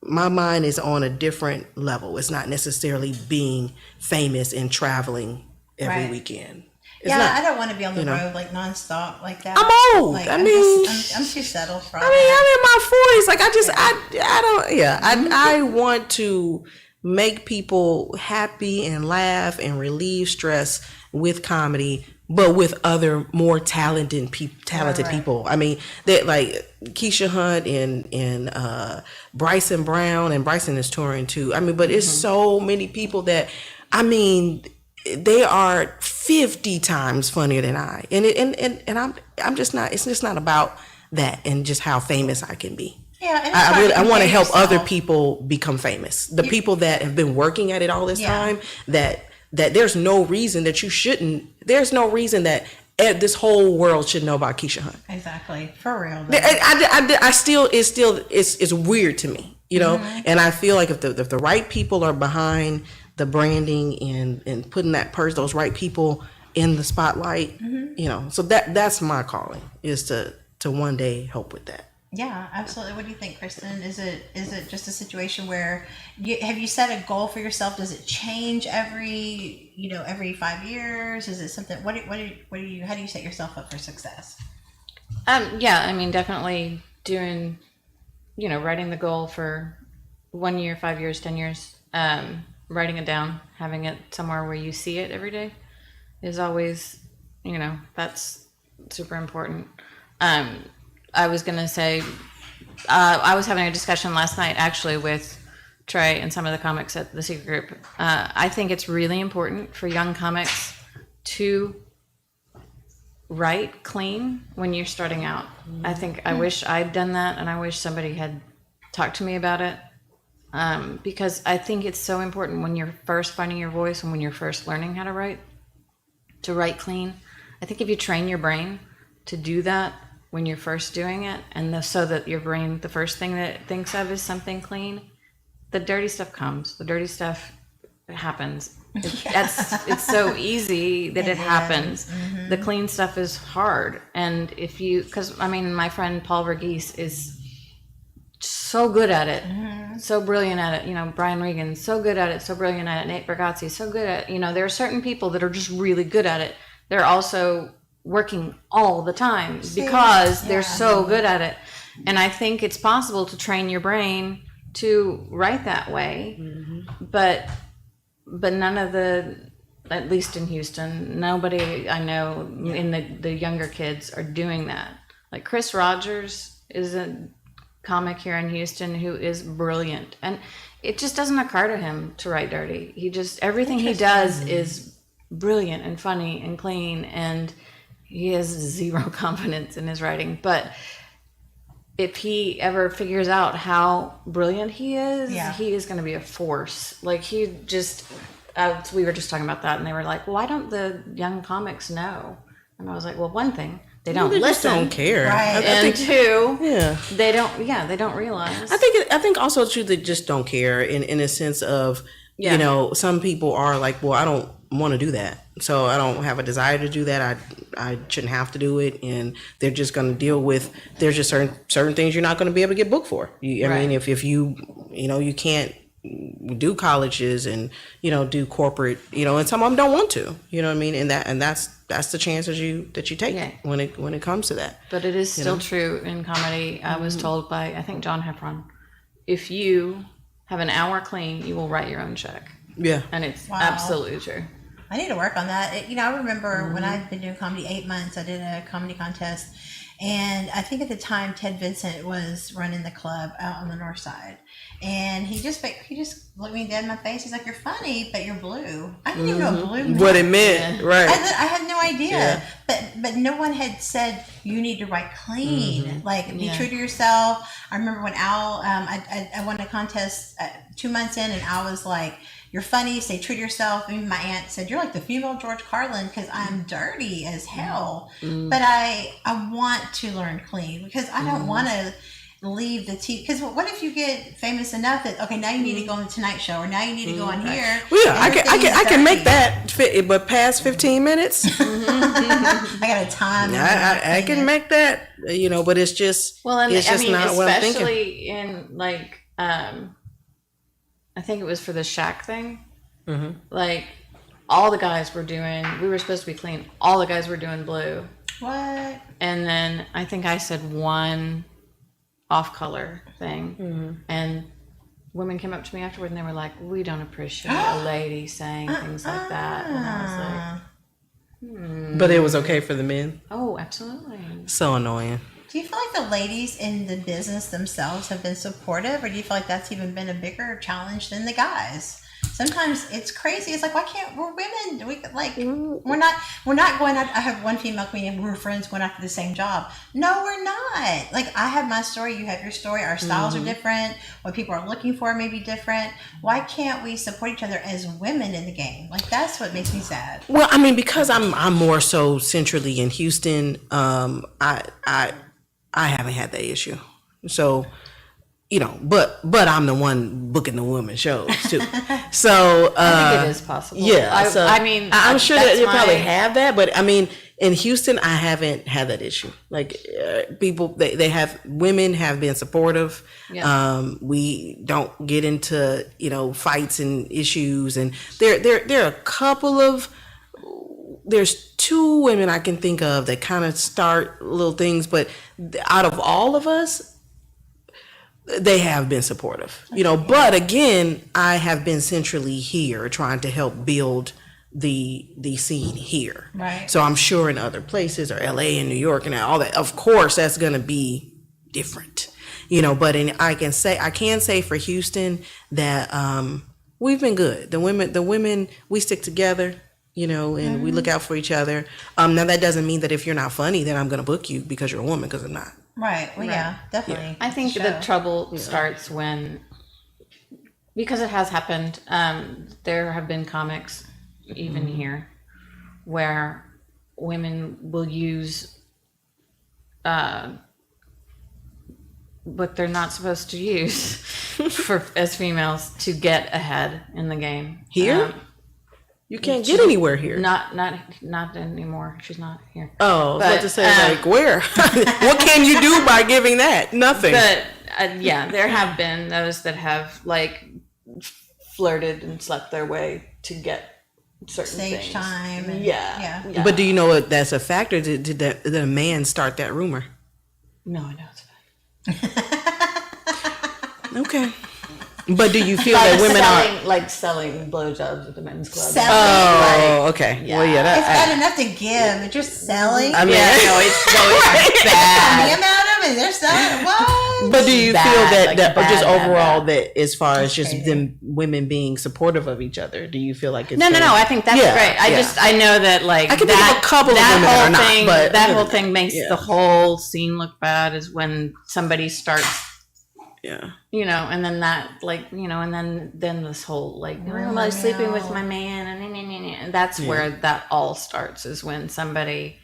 my mind is on a different level. It's not necessarily being famous and traveling every weekend. I don't want to be on the road like nonstop like that. I'm old. I'm too settled for. I'm in my 40s. Like I don't. Yeah, I want to make people happy and laugh and relieve stress with comedy, but with other more talented people. I mean, that like Keisha Hunt and Bryson Brown, and Bryson is touring too. I mean, but it's so many people that, I mean, they are 50 times funnier than I. And I'm just not. It's just not about that and just how famous I can be. Yeah, I want to help other people become famous. The people that have been working at it all this time, that there's no reason that you shouldn't. There's no reason that this whole world should know about Keisha Hunt. Exactly, for real. It's weird to me, And I feel like if the right people are behind the branding and putting those right people in the spotlight, so that's my calling, is to one day help with that. Yeah, absolutely. What do you think, Kristen? Is it just a situation where have you set a goal for yourself? Does it change every 5 years? Is it something? How do you set yourself up for success? Yeah, I mean, definitely doing, writing the goal for 1 year, 5 years, 10 years, writing it down, having it somewhere where you see it every day is always, that's super important. I was going to say, I was having a discussion last night actually with Trey and some of the comics at the Secret Group. I think it's really important for young comics to write clean when you're starting out. I wish I'd done that, and I wish somebody had talked to me about it, because I think it's so important when you're first finding your voice and when you're first learning how to write clean. I think if you train your brain to do that when you're first doing it, and so that your brain, the first thing that it thinks of is something clean, the dirty stuff comes. The dirty stuff happens. It's so easy that it happens. Mm-hmm. The clean stuff is hard. And because my friend Paul Verghese is so good at it, so brilliant at it. Brian Regan, so good at it, so brilliant at it. Nate Bargatze, so good at it. There are certain people that are just really good at it. They're also working all the time because they're so good at it. And I think it's possible to train your brain to write that way, but none of at least in Houston, nobody I know in the younger kids are doing that. Like Chris Rogers is a comic here in Houston who is brilliant, and it just doesn't occur to him to write dirty. Everything he does is brilliant and funny and clean, and he has zero confidence in his writing. But if he ever figures out how brilliant he is, he is going to be a force. Like we were just talking about that, and they were like, why don't the young comics know? And I was like, well, one thing, they don't listen. Just don't care. Right. And two, they don't realize. I think also too, they just don't care in a sense of, some people are like, well, I don't want to do that, so I don't have a desire to do that. I shouldn't have to do it, and they're just going to deal with. There's just certain things you're not going to be able to get booked for. I mean, if you you can't do colleges and do corporate, and some of them don't want to. You know what I mean? And that's the chances that you take when it comes to that. But it is still true in comedy. I was told by, I think, John Heffron, if you have an hour clean, you will write your own check. Yeah. And it's absolutely true. I need to work on that. I remember when I'd been doing comedy 8 months, I did a comedy contest. And I think at the time, Ted Vincent was running the club out on the north side. And he just looked me dead in my face. He's like, "You're funny, but you're blue." I didn't even know what blue meant. What it meant, right. I had no idea. But no one had said, you need to write clean. Like, be true to yourself. I remember when Al, I won a contest 2 months in, and Al was like, "You're funny, stay true to yourself." And my aunt said, "You're like the female George Carlin," because I'm dirty as hell. But I want to learn clean, because I don't want to leave the TV. Because what if you get famous enough that, okay, now you need to go on the Tonight Show, or now you need to go on here? Well, yeah, I can make that fit, but past 15 minutes, I got a time. I can make that, but it's just, and it's just not what I'm thinking. Especially in like, I think it was for the Shaq thing. Like, all the guys were doing, we were supposed to be clean. All the guys were doing blue. What? And then I think I said one off-color thing. And women came up to me afterward and they were like, "We don't appreciate a lady saying things like that." And I was like, But it was okay for the men. oh, absolutely. So annoying. Do you feel like the ladies in the business themselves have been supportive, or do you feel like that's even been a bigger challenge than the guys? Sometimes it's crazy. It's like, why can't we're women? We're not going out. I have one female comedian. We're friends going after the same job. No, we're not. Like, I have my story. You have your story. Our styles are different. What people are looking for may be different. Why can't we support each other as women in the game? Like, that's what makes me sad. Well, I mean, because I'm more so centrally in Houston. I haven't had that issue. So, but I'm the one booking the women shows too. So I think it is possible. Yeah. I'm sure that you probably have that, but I mean, in Houston, I haven't had that issue. Like, people, women have been supportive. Yeah. We don't get into, fights and issues, and there are a couple of, there's 2 women I can think of that kind of start little things, but out of all of us, they have been supportive, but again, I have been centrally here trying to help build the scene here. Right. So I'm sure in other places, or LA and New York and all that, of course, that's going to be different, but I can say for Houston that, we've been good. The women, we stick together, and we look out for each other. Now that doesn't mean that if you're not funny, then I'm going to book you because you're a woman, because I'm not. Right. Well, yeah, definitely. Yeah. I think the trouble starts when, because it has happened, there have been comics, even here, where women will use what they're not supposed to use as females to get ahead in the game. Here? You can't get anywhere here. Not anymore. She's not here. Oh, I was about to say, where? What can you do by giving that? Nothing. But there have been those that have flirted and slept their way to get certain stage things. Time. And, yeah. But do you know what that's a factor? Did the man start that rumor? No, I know it's a fact. Okay. But do you feel that women are selling blowjobs at the men's club? Okay. Yeah. Well, yeah, it's got enough to give, but you're selling. I mean, it's bad. The amount of it, they're selling. What? But do you feel that or just overall that as far as just them women being supportive of each other, do you feel like it's No. I think that's great. I know that I can think of a couple of women that are not, but that whole thing makes the whole scene look bad is when somebody starts. Yeah. And then that, and then this whole, I was sleeping with my man, and that's where that all starts, is when somebody,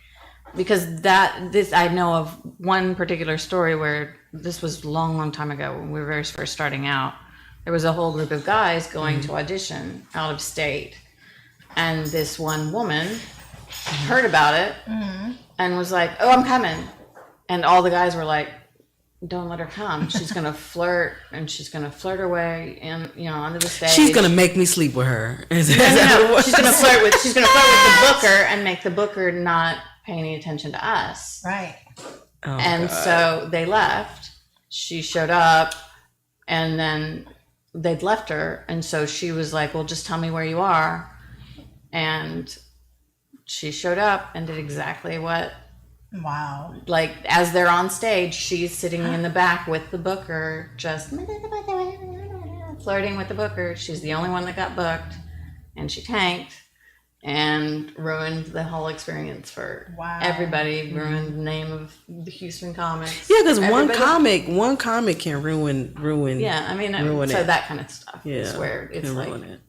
because I know of one particular story where this was a long time ago when we were very first starting out. There was a whole group of guys going to audition out of state, and this one woman heard about it and was like, "Oh, I'm coming," and all the guys were like, "Don't let her come. She's gonna flirt, and she's gonna flirt her way onto the stage. She's gonna make me sleep with her." No. She's gonna flirt with the booker and make the booker not pay any attention to us. Right. Oh, and God. So they left. She showed up, and then they'd left her, and so she was like, "Well, just tell me where you are." and she showed up and did exactly what. Wow. Like, as they're on stage, she's sitting in the back with the booker, just flirting with the booker. She's the only one that got booked, and she tanked and ruined the whole experience for everybody. Ruined the name of the Houston Comets. Yeah, because one comic can ruin. Yeah, I mean, ruin so it. that kind of stuff. Yeah, is where it's like, it.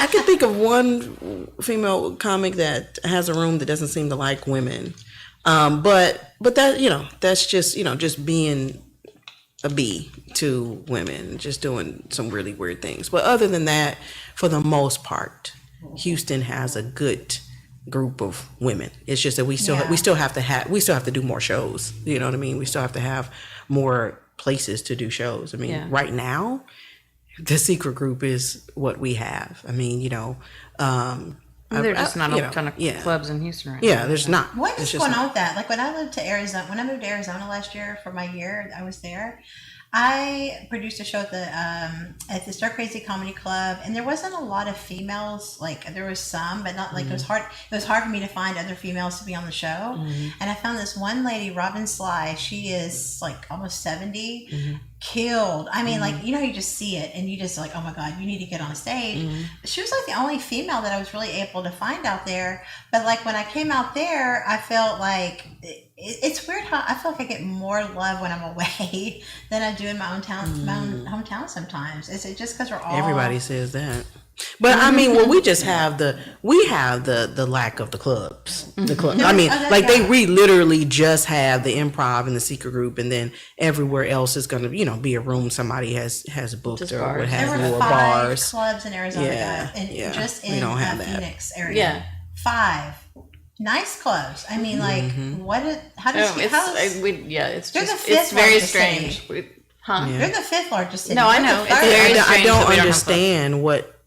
I could think of one female comic that has a room that doesn't seem to like women, but that that's just being a B to women, just doing some really weird things. But other than that, for the most part, Houston has a good group of women. It's just that we still have to do more shows. You know what I mean? We still have to have more places to do shows. I mean, right now, the secret group is what we have. I mean, there's just not a ton of clubs in Houston right now. Yeah, there's not. What is going on with that? Like when I moved to Arizona last year for my year, I was there. I produced a show at the Stir Crazy Comedy Club, and there wasn't a lot of females. Like there was some, but not like it was hard. It was hard for me to find other females to be on the show. And I found this one lady, Robin Sly. She is like almost 70. Killed. I mean, like, you just see it and you just like, oh my God, you need to get on stage. She was like the only female that I was really able to find out there. But like when I came out there, I felt like it's weird how I feel like I get more love when I'm away than I do in my own town, my own hometown sometimes. Is it just because we're all... Everybody says that. But I mean, well, we have the lack of the clubs. The club. I mean, we literally just have the improv and the secret group, and then everywhere else is going to be a room somebody has booked just or bars. what have There you, were or 5 bars. clubs in Arizona, just in the Phoenix area. Yeah, 5 nice clubs. I mean, like it's very strange. They're the 5th largest city. No, I know. It's I strange don't understand what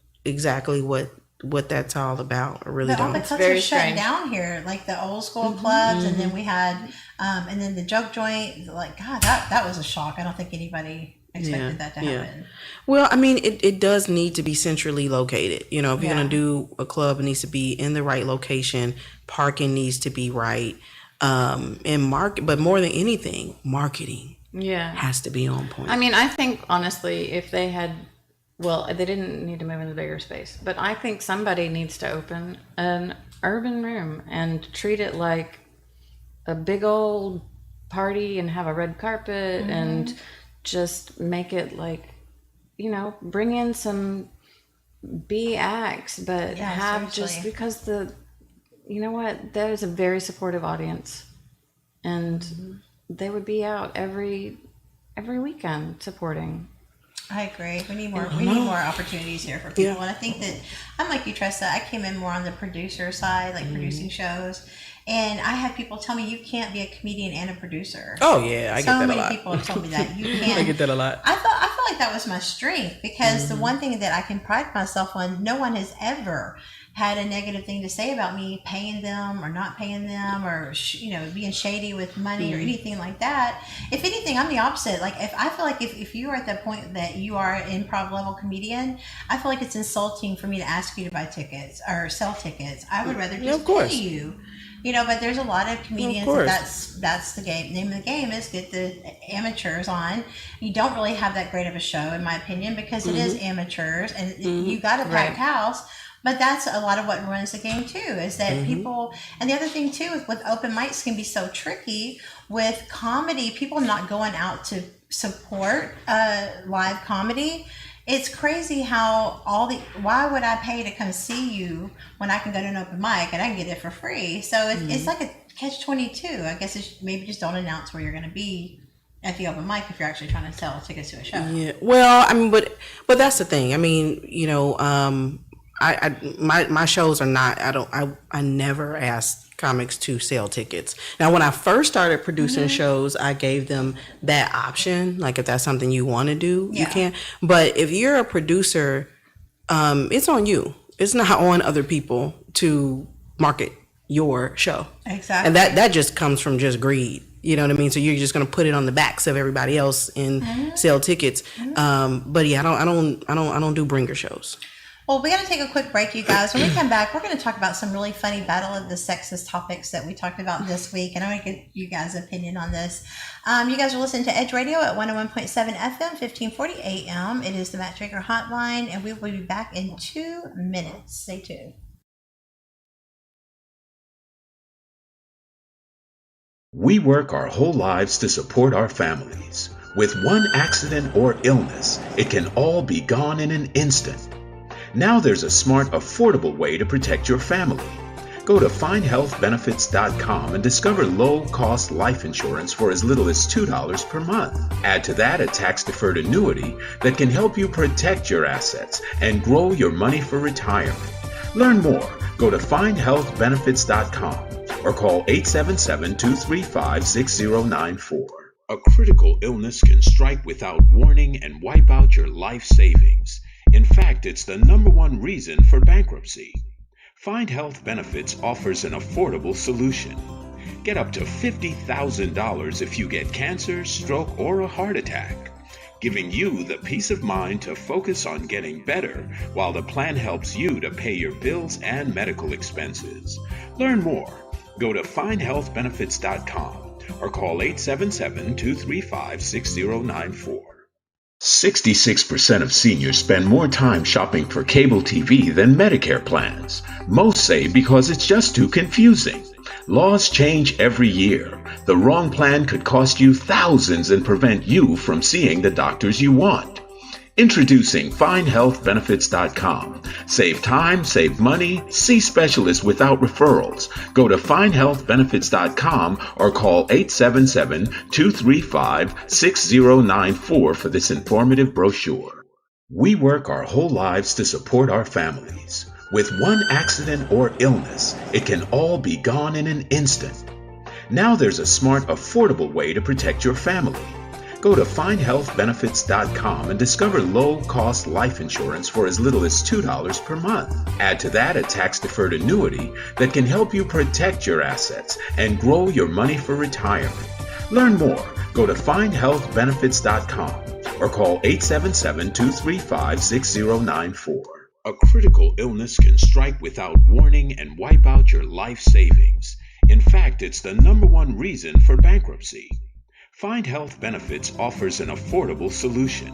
that's all about. I really don't. All the clubs are shut down here, like the old school clubs, and then we had, and then the joke joint. Like, God, that was a shock. I don't think anybody expected that to happen. Well, I mean, it does need to be centrally located. If you're going to do a club, it needs to be in the right location. Parking needs to be right. And but more than anything, marketing has to be on point. I mean, I think honestly, if they had, they didn't need to move into bigger space, but I think somebody needs to open an urban room and treat it like a big old party and have a red carpet and just make it like, bring in some B acts, but have just because there's a very supportive audience, and they would be out every weekend supporting. I agree. We need more opportunities here for people, and I think that I'm like you, Tressa. I came in more on the producer side, like producing shows. And I had people tell me you can't be a comedian and a producer. Oh yeah, I get that a lot. So many people have told me that you can't. I get that a lot. I felt like that was my strength, because the one thing that I can pride myself on, no one has ever had a negative thing to say about me paying them or not paying them, or being shady with money or anything like that. If anything, I'm the opposite. Like I feel like if you are at the point that you are an improv level comedian, I feel like it's insulting for me to ask you to buy tickets or sell tickets. I would rather just pay you. But there's a lot of comedians that's the name of the game is get the amateurs on. You don't really have that great of a show, in my opinion, because it is amateurs, and you got a packed house. But that's a lot of what ruins the game too, is that people, and the other thing too is with open mics can be so tricky with comedy, people not going out to support live comedy. It's crazy how why would I pay to come see you when I can go to an open mic and I can get it for free? So it's like a catch-22. I guess maybe just don't announce where you're going to be at the open mic if you're actually trying to sell tickets to a show. Yeah. Well, I mean, but that's the thing. I mean, my shows are not. I never ask comics to sell tickets. Now, when I first started producing shows, I gave them that option. Like, if that's something you want to do, you can. But if you're a producer, it's on you. It's not on other people to market your show. Exactly. And that just comes from just greed. You know what I mean? So you're just going to put it on the backs of everybody else and sell tickets. But yeah, I don't do bringer shows. Well, we got to take a quick break, you guys. When we come back, we're going to talk about some really funny battle of the sexist topics that we talked about this week. And I want to get you guys' opinion on this. You guys are listening to Edge Radio at 101.7 FM, 1540 AM. It is the Matchmaker Hotline, and we will be back in 2 minutes. Stay tuned. We work our whole lives to support our families. With one accident or illness, it can all be gone in an instant. Now there's a smart, affordable way to protect your family. Go to findhealthbenefits.com and discover low-cost life insurance for as little as $2 per month. Add to that a tax-deferred annuity that can help you protect your assets and grow your money for retirement. Learn more. Go to findhealthbenefits.com or call 877-235-6094. A critical illness can strike without warning and wipe out your life savings. In fact, it's the #1 reason for bankruptcy. Find Health Benefits offers an affordable solution. Get up to $50,000 if you get cancer, stroke, or a heart attack, giving you the peace of mind to focus on getting better while the plan helps you to pay your bills and medical expenses. Learn more. Go to findhealthbenefits.com or call 877-235-6094. 66% of seniors spend more time shopping for cable TV than Medicare plans. Most say because it's just too confusing. Laws change every year. The wrong plan could cost you thousands and prevent you from seeing the doctors you want. Introducing FindHealthBenefits.com. Save time, save money, see specialists without referrals. Go to FindHealthBenefits.com or call 877-235-6094 for this informative brochure. We work our whole lives to support our families. With one accident or illness, it can all be gone in an instant. Now there's a smart, affordable way to protect your family. Go to findhealthbenefits.com and discover low-cost life insurance for as little as $2 per month. Add to that a tax-deferred annuity that can help you protect your assets and grow your money for retirement. Learn more. Go to findhealthbenefits.com or call 877-235-6094. A critical illness can strike without warning and wipe out your life savings. In fact, it's the #1 reason for bankruptcy. Find Health Benefits offers an affordable solution.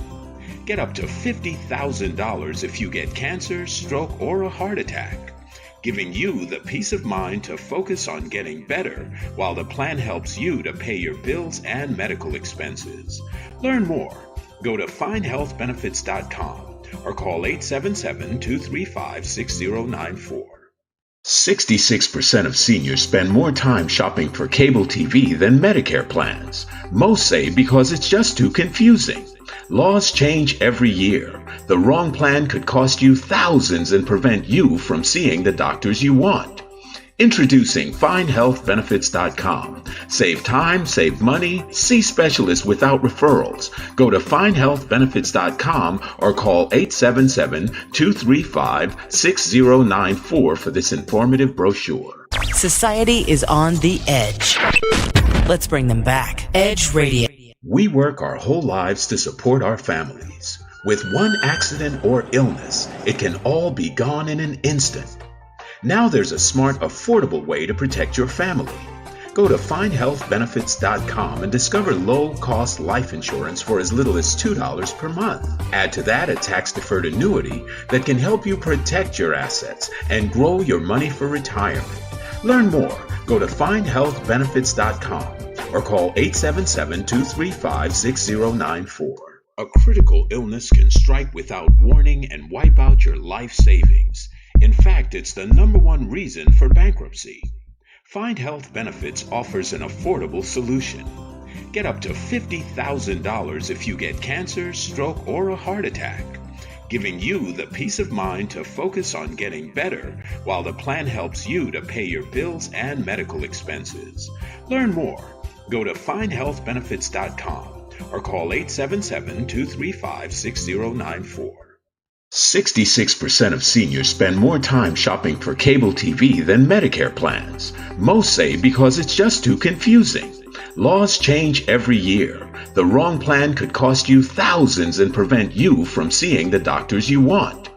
Get up to $50,000 if you get cancer, stroke, or a heart attack, giving you the peace of mind to focus on getting better while the plan helps you to pay your bills and medical expenses. Learn more. Go to findhealthbenefits.com or call 877-235-6094. 66% of seniors spend more time shopping for cable TV than Medicare plans. Most say because it's just too confusing. Laws change every year. The wrong plan could cost you thousands and prevent you from seeing the doctors you want. Introducing FindHealthBenefits.com. Save time, save money, see specialists without referrals. Go to FindHealthBenefits.com or call 877-235-6094 for this informative brochure. Society is on the edge. Let's bring them back. Edge Radio. We work our whole lives to support our families. With one accident or illness, it can all be gone in an instant. Now there's a smart, affordable way to protect your family. Go to findhealthbenefits.com and discover low-cost life insurance for as little as $2 per month. Add to that a tax-deferred annuity that can help you protect your assets and grow your money for retirement. Learn more. Go to findhealthbenefits.com or call 877-235-6094. A critical illness can strike without warning and wipe out your life savings. In fact, it's the #1 reason for bankruptcy. Find Health Benefits offers an affordable solution. Get up to $50,000 if you get cancer, stroke, or a heart attack, giving you the peace of mind to focus on getting better while the plan helps you to pay your bills and medical expenses. Learn more. Go to findhealthbenefits.com or call 877-235-6094. 66% of seniors spend more time shopping for cable TV than Medicare plans. Most say because it's just too confusing. Laws change every year. The wrong plan could cost you thousands and prevent you from seeing the doctors you want.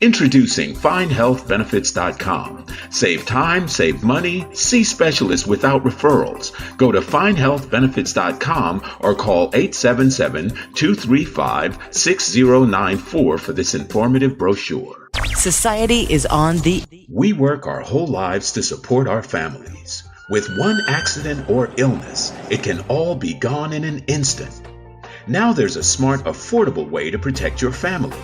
Introducing FindHealthBenefits.com. Save time, save money, see specialists without referrals. Go to FindHealthBenefits.com or call 877-235-6094 for this informative brochure. Society is on the... We work our whole lives to support our families. With one accident or illness, it can all be gone in an instant. Now there's a smart, affordable way to protect your family.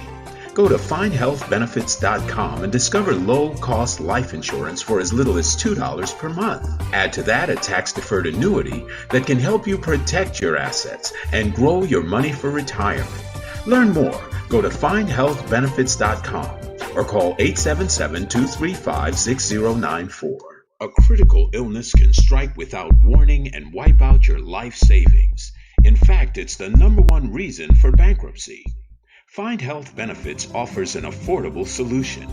Go to FindHealthBenefits.com and discover low-cost life insurance for as little as $2 per month. Add to that a tax-deferred annuity that can help you protect your assets and grow your money for retirement. Learn more. Go to FindHealthBenefits.com or call 877-235-6094. A critical illness can strike without warning and wipe out your life savings. In fact, it's the #1 reason for bankruptcy. Find Health Benefits offers an affordable solution.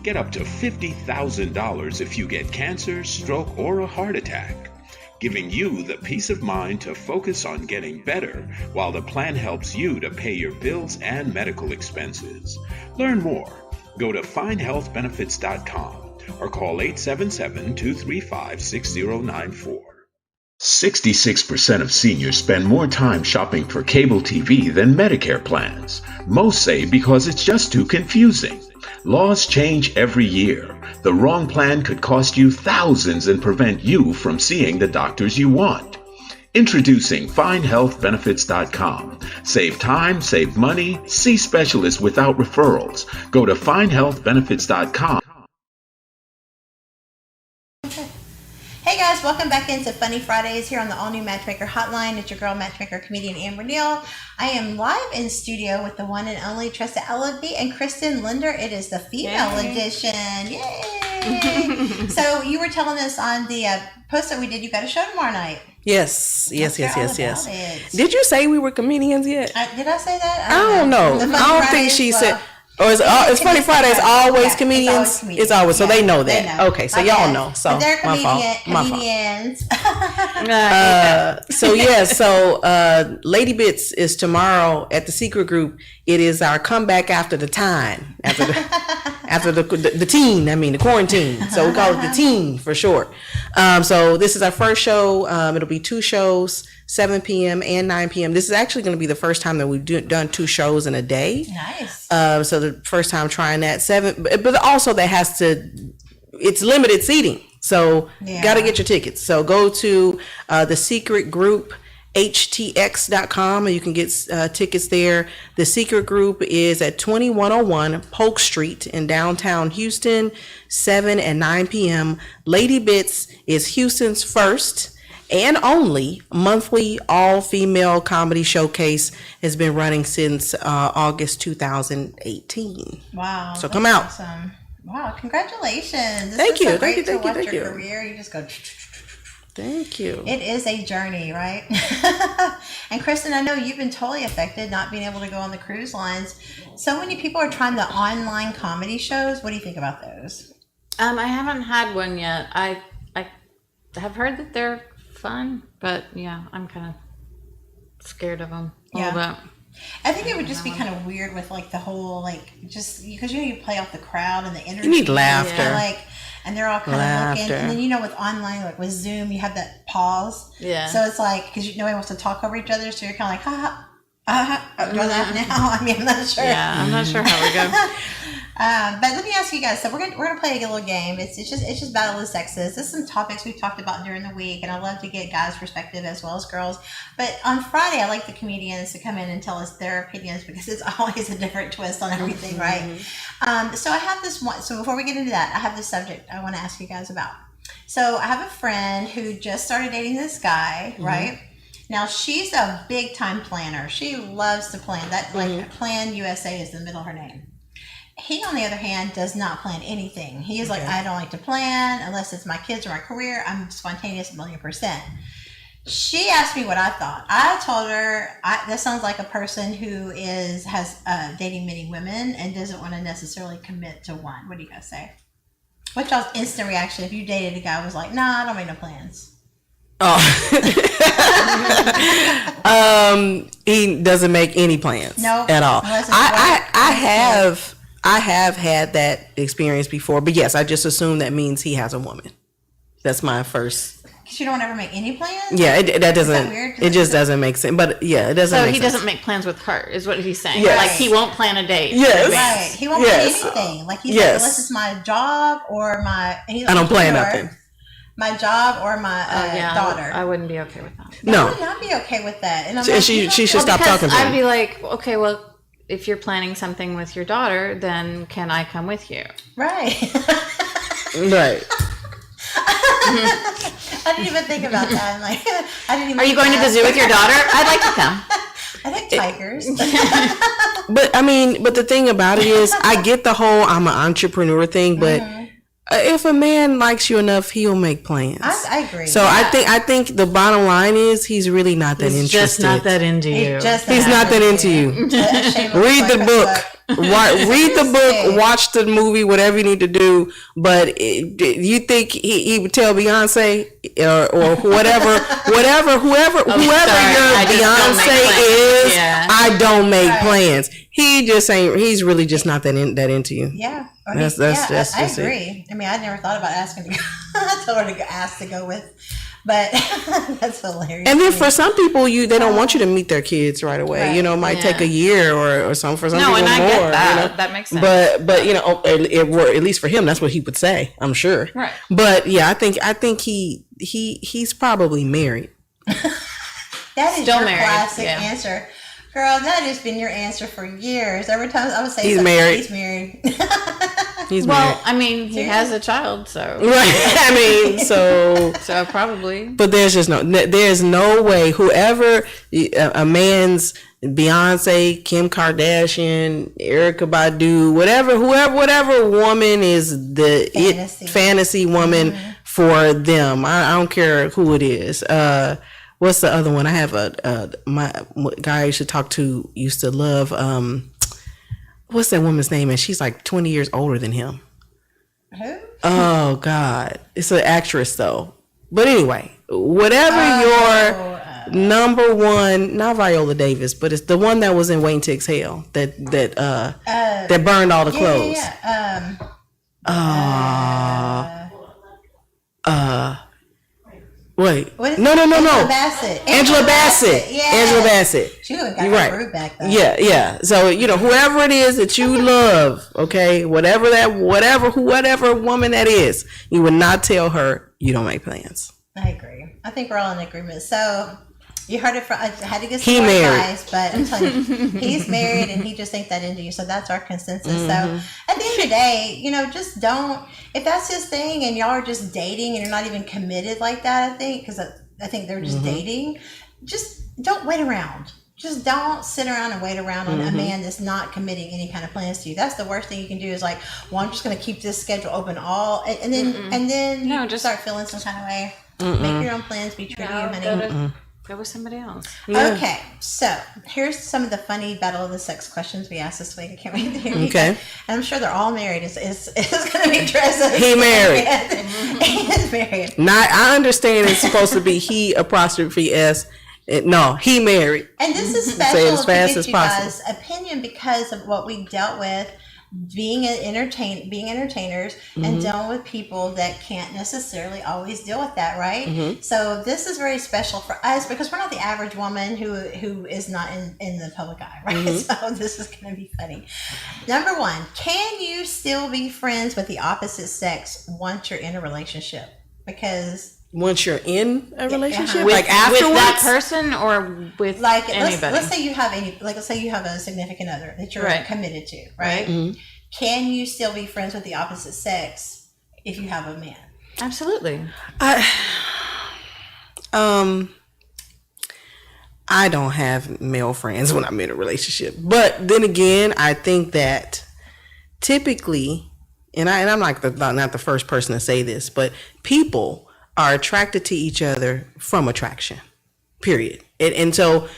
Get up to $50,000 if you get cancer, stroke, or a heart attack, giving you the peace of mind to focus on getting better while the plan helps you to pay your bills and medical expenses. Learn more. Go to FindHealthBenefits.com or call 877-235-6094. 66% of seniors spend more time shopping for cable TV than Medicare plans. Most say because it's just too confusing. Laws change every year. The wrong plan could cost you thousands and prevent you from seeing the doctors you want. Introducing FindHealthBenefits.com. Save time, save money, see specialists without referrals. Go to FindHealthBenefits.com. Hey guys, welcome back into Funny Fridays here on the all-new Matchmaker Hotline. It's your girl, Matchmaker comedian Amber Neal. I am live in studio with the one and only Tressa Ellaby and Kristen Linder. It is the female edition. Yay! So you were telling us on the post that we did, you got a show tomorrow night. Yes. Did Did you say we were comedians yet? Did I say that? I don't know. I don't think she said... Or it's Funny Fridays always comedians? It's always, so they know that. They know. Okay, so y'all know. So but they're comedians. My fault. So Lady Bits is tomorrow at the Secret Group. It is our comeback after the time, after the teen. I mean the quarantine. So we call it the teen for short. So this is our first show. It'll be 2 shows. 7 p.m. and 9 p.m. This is actually going to be the first time that we've done 2 shows in a day. Nice. So the first time trying that 7, but also it's limited seating. So got to get your tickets. So go to the Secret Group htx.com and you can get tickets there. The Secret Group is at 2101 Polk Street in downtown Houston, 7 and 9 p.m. Lady Bits is Houston's first and only monthly all-female comedy showcase. Has been running since August 2018. Wow. So come out. Awesome. Wow, congratulations. Thank you. Thank you. Watch your career. You just go... Thank you. It is a journey, right? And Kristen, I know you've been totally affected not being able to go on the cruise lines. So many people are trying the online comedy shows. What do you think about those? I haven't had one yet. I have heard that they're fun, but yeah, I'm kind of scared of them a little bit. I think it would just be kind of weird with like the whole just because you play off the crowd and the energy. You need laughter. And they're all kind of looking, and then with online, like with Zoom, you have that pause. Yeah. So it's like because nobody wants to talk over each other, so you're kind of like, do I laugh now? I mean, I'm not sure. Yeah, I'm not sure how we go. But let me ask you guys. So we're gonna play a little game. It's just Battle of the Sexes. This is some topics we've talked about during the week, and I love to get guys' perspective as well as girls. But on Friday, I like the comedians to come in and tell us their opinions because it's always a different twist on everything, right? So I have this one. So before we get into that, I have this subject I want to ask you guys about. So I have a friend who just started dating this guy, right? Now she's a big time planner. She loves to plan. That Plan USA is the middle of her name. He, on the other hand, does not plan anything. He is like, I don't like to plan unless it's my kids or my career. I'm spontaneous 1,000,000%. She asked me what I thought. I told her that sounds like a person who has dating many women and doesn't want to necessarily commit to one. What do you guys say? What's y'all's instant reaction if you dated a guy who was like, nah, I don't make no plans? Oh. He doesn't make any plans at all. I have had that experience before, but yes, I just assume that means he has a woman. That's my first. Because you don't ever make any plans? Yeah, that doesn't. Is that weird? It just doesn't make sense. But yeah, it doesn't. So make he sense. doesn't make plans with her, is what he's saying. Yes. Like he won't plan a date. Yes. Right. He won't plan anything. Like he's like, unless it's my job or my. I don't plan nothing. My job or my daughter. I wouldn't be okay with that. No. I would not be okay with that. And I'm she should stop talking to him. I'd be like, okay, well, if you're planning something with your daughter, then can I come with you? Right. Right. I didn't even think about that. I'm like, I didn't even. Are you going to the zoo with your daughter? I'd like to come. I think tigers. But the thing about it is, I get the whole I'm an entrepreneur thing, but if a man likes you enough, he'll make plans. I agree. So I think the bottom line is he's really not that interested. Just not that into you. He's not that into you. Read the book. Read the book, watch the movie, whatever you need to do. But you think he would tell Beyonce or whoever your Beyonce is? Yeah. I don't make plans. He just ain't. He's really just not that into you. Yeah, that's I agree. I mean, I never thought about asking to go. I told her to ask to go with. But that's hilarious. And then for some people, they don't want you to meet their kids right away. Right. It might take a year or something. For some people, and I more. Get that. That makes sense. But at least for him, that's what he would say. I'm sure. Right. But yeah, I think he's probably married. That is still your classic answer. Girl, that has been your answer for years. Every time I would say he's married. He's married. He's married. I mean, he has a child, so right. I mean, so probably. But there's no way. Whoever a man's Beyonce, Kim Kardashian, Erykah Badu, whatever woman is the fantasy woman for them. I don't care who it is. What's the other one? I have my guy I used to talk to used to love. What's that woman's name? And she's like 20 years older than him. Who? Oh God, it's an actress though. But anyway, whatever your number one, not Viola Davis, but it's the one that was in Waiting to Exhale that burned all the clothes. Wait. No. Angela Bassett. Yeah. Angela Bassett. She would have got her groove back though. Yeah. So, whoever it is that you love, okay, whatever woman that is, you would not tell her you don't make plans. I agree. I think we're all in agreement. So, you heard it from, I had to get some more advice, but I'm telling you, he's married and he just ain't that into you. So that's our consensus. So at the end of the day, just don't, if that's his thing and y'all are just dating and you're not even committed like that, I think, because I think they're just dating, just don't wait around. Just don't sit around and wait around on a man that's not committing any kind of plans to you. That's the worst thing you can do is like, well, I'm just going to keep this schedule open and then you just start feeling some kind of way. Make your own plans, be true to you, honey. Go with somebody else. Yeah. Okay, so here's some of the funny battle of the sex questions we asked this week. I can't wait to hear you. Okay. And I'm sure they're all married. It's going to be Tressa. He married. He's married. I understand it's supposed to be he apostrophe S. No, he married. And this is special to get you guys' opinion because of what we dealt with being entertainers and dealing with people that can't necessarily always deal with that, right? So this is very special for us because we're not the average woman who is not in the public eye, right? So this is going to be funny. Number one, can you still be friends with the opposite sex once you're in a relationship? Because once you're in a relationship, like afterwards, with that person or with anybody. Let's say you have let's say you have a significant other that you're committed to, right? Can you still be friends with the opposite sex if you have a man? Absolutely. I don't have male friends when I'm in a relationship, but then again, I think that typically, and I'm not the first person to say this, but people are attracted to each other from attraction, period. And so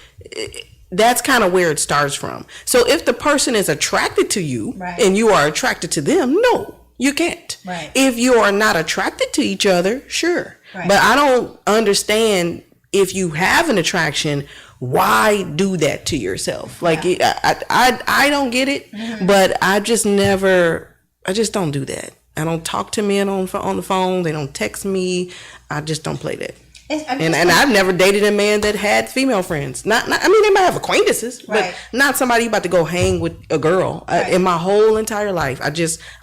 that's kind of where it starts from. So if the person is attracted to you and you are attracted to them, no, you can't. Right. If you are not attracted to each other, sure. Right. But I don't understand, if you have an attraction, why do that to yourself? Like, I don't get it, but I just don't do that. I don't talk to men on the phone. They don't text me. I just don't play that. And I've never dated a man that had female friends. Not I mean, they might have acquaintances, but not somebody about to go hang with a girl. In my whole entire life, I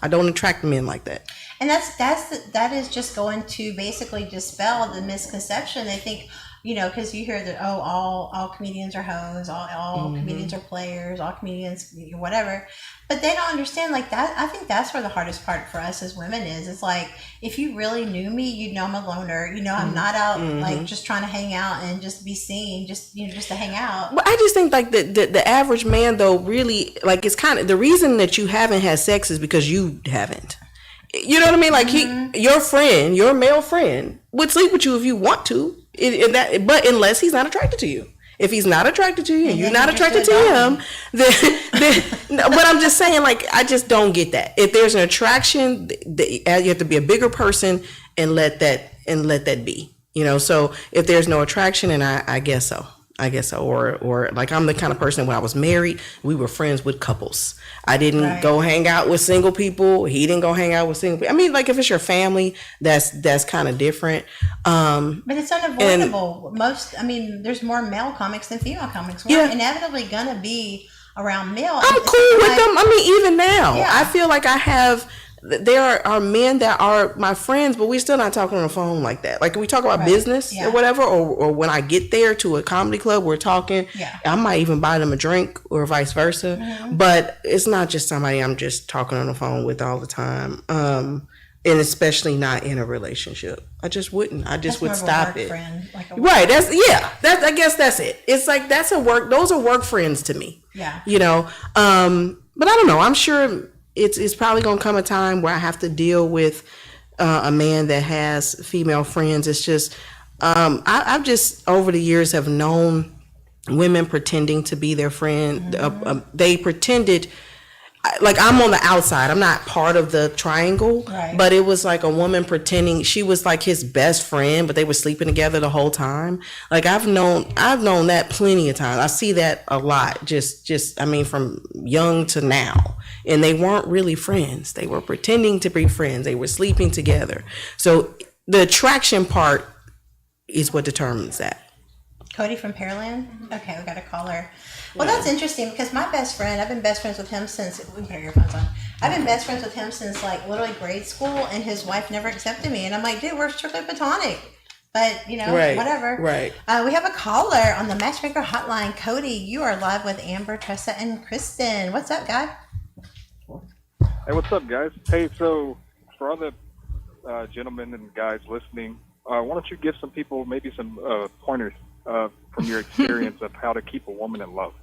don't attract men like that. And that is just going to basically dispel the misconception. They think, because you hear that, all comedians are hoes, all comedians are players, all comedians, whatever. But they don't understand, like, that. I think that's where the hardest part for us as women is. It's like, if you really knew me, you'd know I'm a loner. I'm not out, like, just trying to hang out and just be seen, just to hang out. Well, I just think, like, the average man, though, really, like, it's kind of, the reason that you haven't had sex is because you haven't. You know what I mean? Like, your male friend would sleep with you if you want to. But unless he's not attracted to you. If he's not attracted to you and you're not attracted to him, then but I'm just saying, like, I just don't get that. If there's an attraction, you have to be a bigger person and let that be. So if there's no attraction, and I guess so. Or like, I'm the kind of person, when I was married, we were friends with couples. I didn't go hang out with single people. He didn't go hang out with single people. I mean, like, if it's your family, that's kind of different. But it's unavoidable. There's more male comics than female comics. We're inevitably gonna be around male. I'm cool with them. I mean, even now, I feel like there are men that are my friends, but we're still not talking on the phone like that. Like, we talk about business or whatever, or when I get there to a comedy club, we're talking. I might even buy them a drink or vice versa. But it's not just somebody I'm just talking on the phone with all the time. And especially not in a relationship. I just wouldn't. I just would stop it. Friend, like right. I guess that's it. It's like, those are work friends to me. Yeah. But I don't know. I'm sure it's probably going to come a time where I have to deal with a man that has female friends. It's just, I've just over the years have known women pretending to be their friend. They pretended, like, I'm on the outside. I'm not part of the triangle, but it was like a woman pretending she was like his best friend, but they were sleeping together the whole time. Like, I've known that plenty of times. I see that a lot. Just, I mean, from young to now. And they weren't really friends. They were pretending to be friends. They were sleeping together. So the attraction part is what determines that. Cody from Pearland? Okay, we got to call her. Well, that's interesting, because my best friend, I've been best friends with him since, we can put our earphones on. I've been best friends with him since, like, literally grade school, and his wife never accepted me. And I'm like, dude, we're strictly platonic. But, whatever. Right. We have a caller on the Matchmaker hotline. Cody, you are live with Amber, Tressa, and Kristen. What's up, guy? Hey, what's up, guys? Hey, so for all the gentlemen and guys listening, why don't you give some people maybe some pointers from your experience of how to keep a woman in love?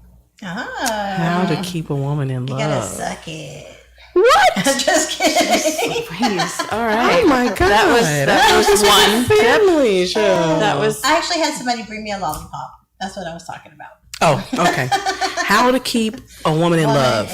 How to keep a woman in love. You gotta suck it. What? Just kidding. Please. All right. Oh my God. That was one family show. That was. I actually had somebody bring me a lollipop. That's what I was talking about. Oh, okay. How to keep a woman in love.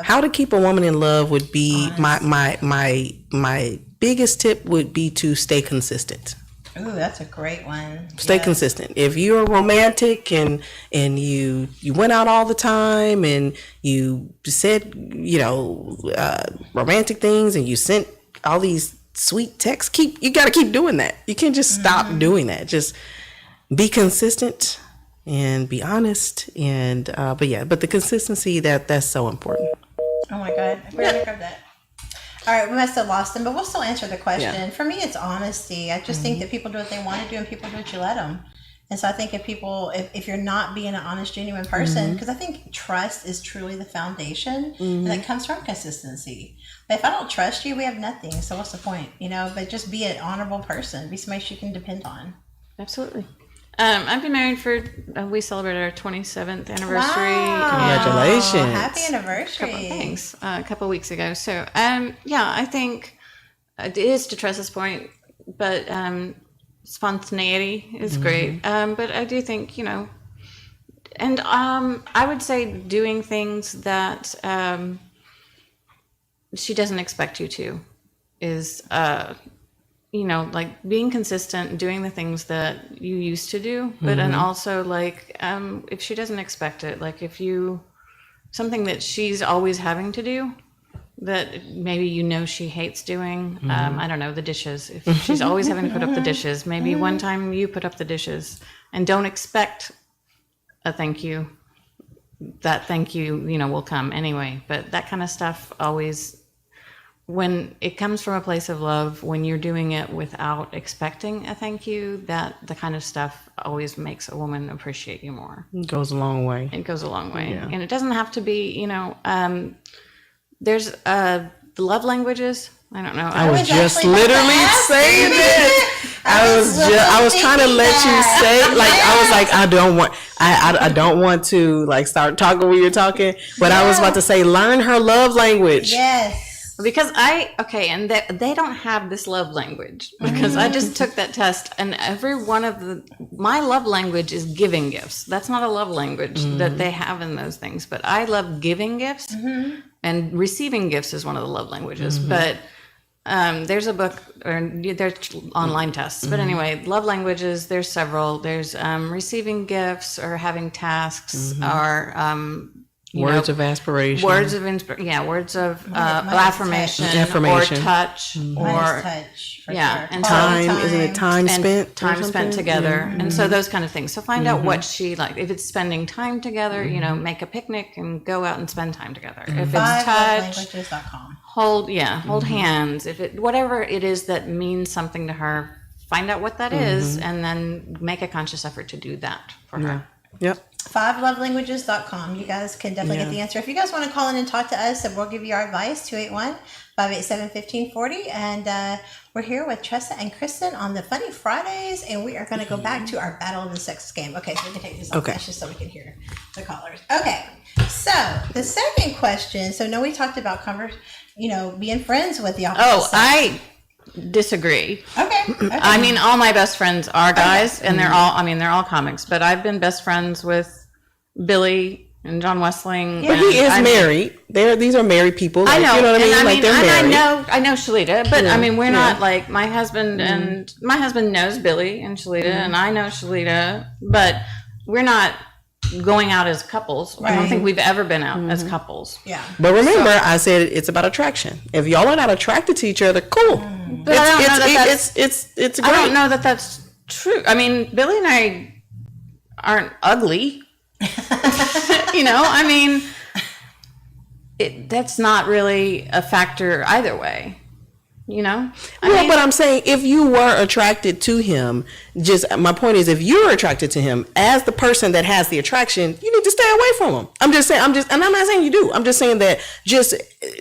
How to keep a woman in love would be my biggest tip would be to stay consistent. Ooh, that's a great one. Stay consistent. If you're romantic and you went out all the time and you said, romantic things and you sent all these sweet texts, you got to keep doing that. You can't just stop doing that. Just be consistent and be honest. And but the consistency, that's so important. Oh my God, we're gonna grab that. All right, we must have lost them, but we'll still answer the question. Yeah. For me, it's honesty. I just think that people do what they want to do, and people do what you let them. And so I think if you're not being an honest, genuine person, because I think trust is truly the foundation, and that comes from consistency. But if I don't trust you, we have nothing. So what's the point? But just be an honorable person. Be somebody you can depend on. Absolutely. I've been married we celebrated our 27th anniversary. Wow. Congratulations. Happy anniversary. Thanks. A couple of weeks ago. So, I think it is to Tressa's point, but spontaneity is great. But I do think, and I would say doing things that she doesn't expect you to is like being consistent, doing the things that you used to do, but and also like if she doesn't expect it, like if you something that she's always having to do that maybe she hates doing, I don't know, the dishes. If she's always having to put up the dishes, maybe one time you put up the dishes and don't expect a thank you. That thank you, will come anyway. But that kind of stuff always, when it comes from a place of love, when you're doing it without expecting a thank you, that the kind of stuff always makes a woman appreciate you more. It goes a long way. It goes a long way. Yeah. And it doesn't have to be, there's the love languages. I don't know. I was just literally saying that. I was trying to let you say, like, I was like, I don't want to like start talking when you're talking, but I was about to say, learn her love language. Yes. Because and they don't have this love language, because I just took that test, and every one of my love language is giving gifts. That's not a love language that they have in those things, but I love giving gifts, and receiving gifts is one of the love languages. But there's a book, or there's online tests, but anyway, love languages, there's several. There's receiving gifts, or having tasks, or words of aspiration, words of words of affirmation, or touch, or touch, and time. Isn't it time spent? Time spent together, and so those kind of things. So find out what she like. If it's spending time together, make a picnic and go out and spend time together. If it's touch, hold hands. If it whatever it is that means something to her, find out what that is, and then make a conscious effort to do that for her. Yep. 5lovelanguages.com. You guys can definitely get the answer. If you guys want to call in and talk to us, and we'll give you our advice, 281-587-1540. And we're here with Tressa and Kristen on the Funny Fridays, and we are going to go back to our Battle of the Sexes game. Okay, so we can take this off just so we can hear the callers. Okay, so the second question. So, we talked about being friends with the opposite sex. I disagree. Okay. I mean, all my best friends are guys, and they're all comics, but I've been best friends with Billy and John Wessling. But he is married. These are married people. Like, I know. You know what I mean? And like they're married. I know Shalita, but I mean, we're not like my husband, and my husband knows Billy and Shalita, and I know Shalita, but we're not going out as couples. I don't think we've ever been out as couples. Yeah. But remember, I said it's about attraction. If y'all are not attracted to each other, cool. But I don't know it's great. I don't know that that's true. I mean, Billy and I aren't ugly. I mean, that's not really a factor either way. But I'm saying if you were attracted to him, my point is, if you're attracted to him as the person that has the attraction, you need to stay away from him. I'm not saying you do. I'm just saying that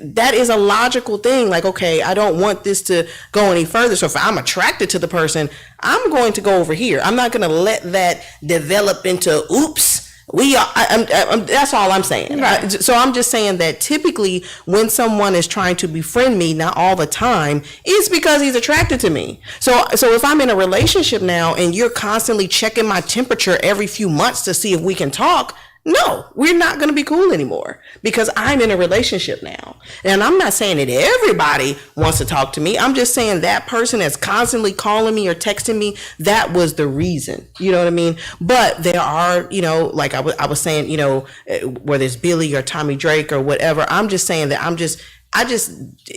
that is a logical thing. Like, okay, I don't want this to go any further. So if I'm attracted to the person, I'm going to go over here. I'm not going to let that develop into, oops. That's all I'm saying. Right. So I'm just saying that typically when someone is trying to befriend me, not all the time, it's because he's attracted to me. So if I'm in a relationship now and you're constantly checking my temperature every few months to see if we can talk, no, we're not going to be cool anymore, because I'm in a relationship now. And I'm not saying that everybody wants to talk to me. I'm just saying that person that's constantly calling me or texting me, that was the reason. You know what I mean? But there are, like I was saying, whether it's Billy or Tommy Drake or whatever, I'm just saying that I just,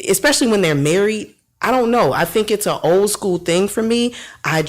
especially when they're married, I don't know. I think it's an old school thing for me. I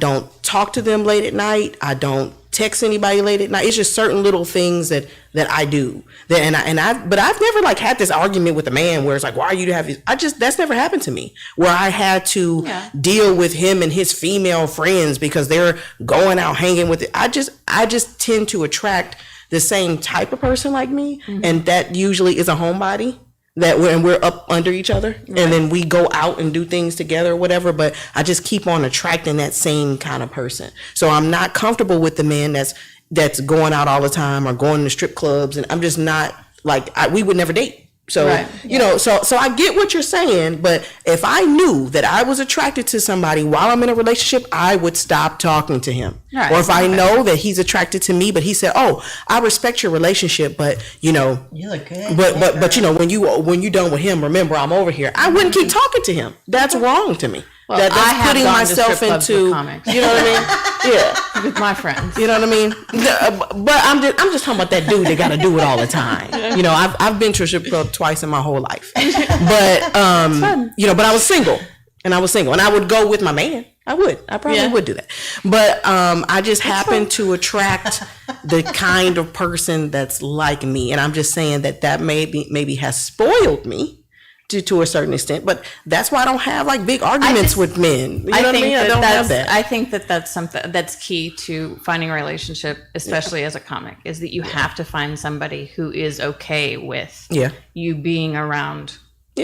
don't talk to them late at night. I don't text anybody late at night. It's just certain little things that I do. But I've never like had this argument with a man where it's like, why are you to have these? That's never happened to me, where I had to deal with him and his female friends because they're going out hanging with it. I just tend to attract the same type of person like me, and that usually is a homebody. That when we're up under each other, and then we go out and do things together or whatever, but I just keep on attracting that same kind of person. So I'm not comfortable with the man that's going out all the time or going to strip clubs, and I'm just not like, we would never date. So, you know, so I get what you're saying, but if I knew that I was attracted to somebody while I'm in a relationship, I would stop talking to him. Right. Or if I know that he's attracted to me, but he said, "Oh, I respect your relationship, but you know, you look good." But you know, when you're done with him, remember I'm over here. I wouldn't keep talking to him. That's wrong to me. Well, that's putting myself into, you know what I mean? Yeah, with my friends. You know what I mean? But I'm just talking about that dude that got to do it all the time. You know, I've been to a strip club twice in my whole life, but you know, but I was single, and I would go with my man. I probably would do that, but I just happen to attract the kind of person that's like me, and I'm just saying that maybe has spoiled me. To a certain extent, but that's why I don't have like big arguments with men. You know what I mean? I don't have that. I think that's something that's key to finding a relationship, especially as a comic, is that you have to find somebody who is okay with you being around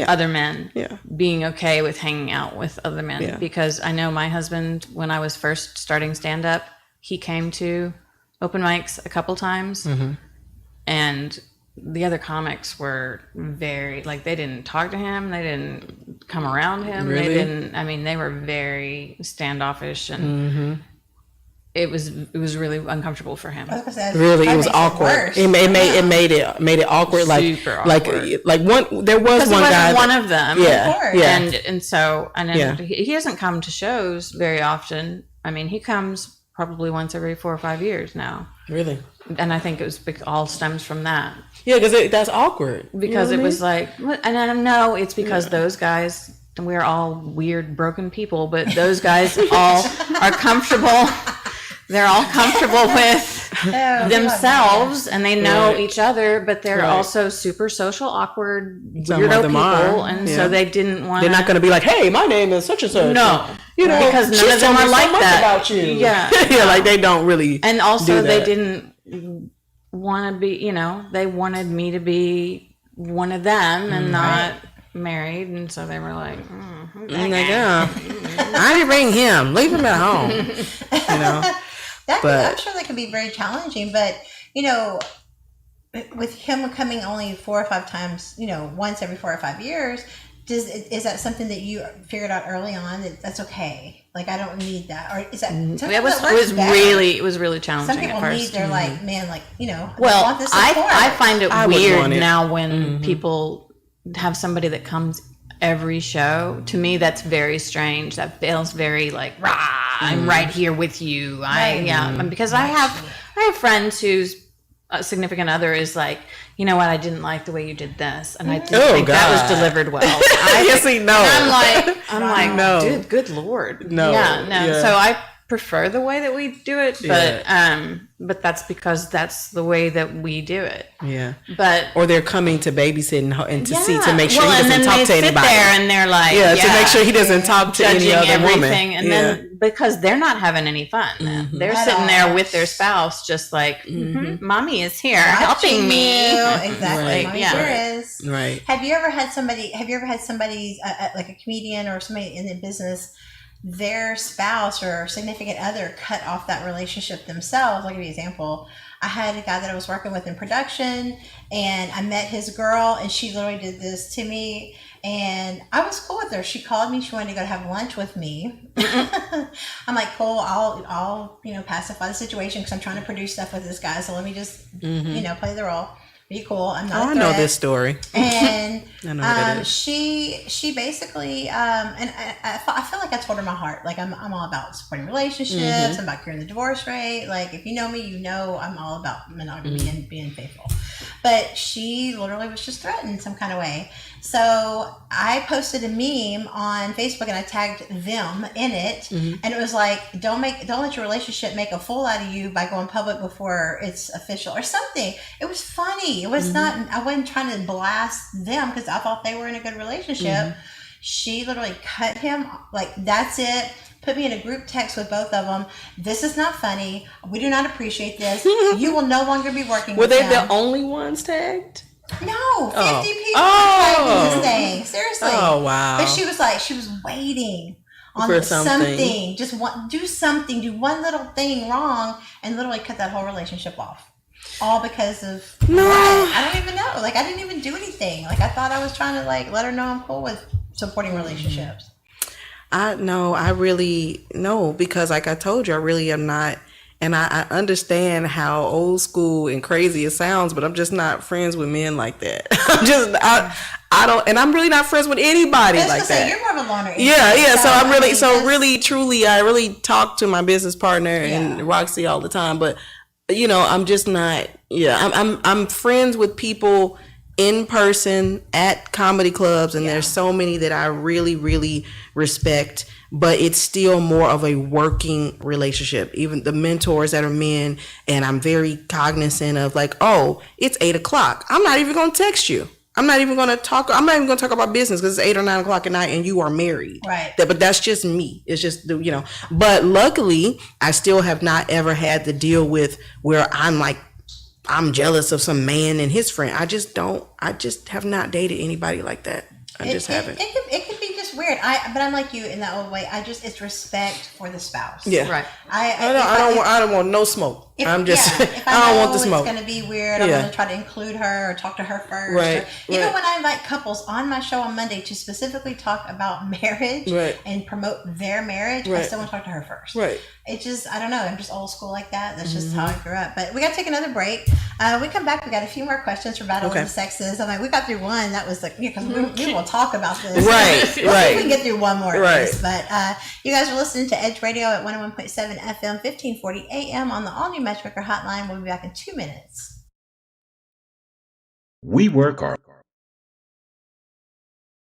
other men, being okay with hanging out with other men. Because I know my husband, when I was first starting stand up, he came to open mics a couple times, and the other comics were very, like, they didn't talk to him, they didn't come around him, they were very standoffish, and it was really uncomfortable for him. Really, it was awkward. It made it awkward. Super awkward. Like one, there was one guy. One of them. Yeah. And he doesn't come to shows very often. I mean, he comes probably once every 4 or 5 years now. Really? And I think it all stems from that. Yeah, because that's awkward. Because it was like, and I know it's because those guys, we're all weird, broken people, but those guys all are comfortable. They're all comfortable with themselves, and they know each other, but they're also super social, awkward, weirdo people, and so they didn't want. They're not going to be like, "Hey, my name is such and such." No, you know, because none of them are like that about you. Yeah, like they don't really. And also, they didn't want to be. You know, they wanted me to be one of them and not married, and so they were like, I didn't bring him. Leave him at home. You know. I'm sure that can be very challenging, but you know, with him coming only 4 or 5 times, you know, once every 4 or 5 years, is that something that you figured out early on that's okay? Like, I don't need that, or is that? It was really challenging. Some people need. They're like, man, like, you know. Well, I find it weird now when people have somebody that comes every show. To me, that's very strange. That feels very like, rah, I'm right here with you. Because I have friends whose significant other is like, you know what, I didn't like the way you did this, and I didn't think that was delivered well. I'm like, no, dude, good Lord, no. So I prefer the way that we do it, but that's because that's the way that we do it. Yeah. But or they're coming to babysitting and to see to make sure he doesn't talk to anybody. Sit there and they're like, to make sure he doesn't talk to any other woman. And then because they're not having any fun, they're sitting there with their spouse, just like, mommy is here helping me. Exactly. Mommy sure is. Right. Have you ever had somebody like a comedian or somebody in the business, their spouse or significant other cut off that relationship themselves? I'll give you an example. I had a guy that I was working with in production, and I met his girl, and she literally did this to me, and I was cool with her. She called me. She wanted to go have lunch with me. I'm like, cool. I'll pacify the situation because I'm trying to produce stuff with this guy. So let me just play the role. Be cool. I'm not. I know this story. And she basically and I feel like I told her my heart. Like I'm all about supporting relationships. I'm about curing the divorce rate. Like if you know me, you know I'm all about monogamy and being faithful. But she literally was just threatened some kind of way. So I posted a meme on Facebook and I tagged them in it, and it was like, don't let your relationship make a fool out of you by going public before it's official or something. It was funny. It was not. I wasn't trying to blast them because I thought they were in a good relationship. She literally cut him. Like, that's it. Put me in a group text with both of them. This is not funny. We do not appreciate this. You will no longer be working with him. Were they the only ones tagged? No, 50 people tagged this thing. Seriously. Oh, wow. But she was waiting on something. Just do something. Do one little thing wrong and literally cut that whole relationship off. All because of No. what? I don't even know. Like, I didn't even do anything. Like, I thought I was trying to, like, let her know I'm cool with supporting relationships. I really, no, because like I told you, I really am not. And I understand how old school and crazy it sounds, but I'm just not friends with men like that. I don't, and I'm really not friends with anybody like that. You're more of a loner. Yeah. So I'm really, truly, I really talk to my business partner and Roxy all the time, but I'm just not. Yeah, I'm friends with people in person at comedy clubs, and there's so many that I really, really respect. But it's still more of a working relationship. Even the mentors that are men, and I'm very cognizant of like, oh, it's 8:00. I'm not even going to text you. I'm not even going to talk about business because it's 8 or 9 o'clock at night and you are married. Right. But that's just me. It's just, but luckily I still have not ever had to deal with where I'm jealous of some man and his friend. I just have not dated anybody like that. I just haven't. It could be just weird. But I'm like you in that old way. It's respect for the spouse. Yeah. Right. I don't want no smoke. If I don't want the smoke. It's going to be weird. I'm going to try to include her or talk to her first. Right. Even when I invite couples on my show on Monday to specifically talk about marriage and promote their marriage, I still want to talk to her first. Right. It's just, I don't know. I'm just old school like that. That's just how I grew up. But we got to take another break. We come back. We got a few more questions for Battle of the Sexes. I'm like, we got through one. That was like, because we will talk about this. Right. We'll see if we can get through one more of Right. this. But you guys are listening to Edge Radio at 101.7 FM, 1540 AM on the all-new Matchmaker Hotline. We'll be back in 2 minutes. We work our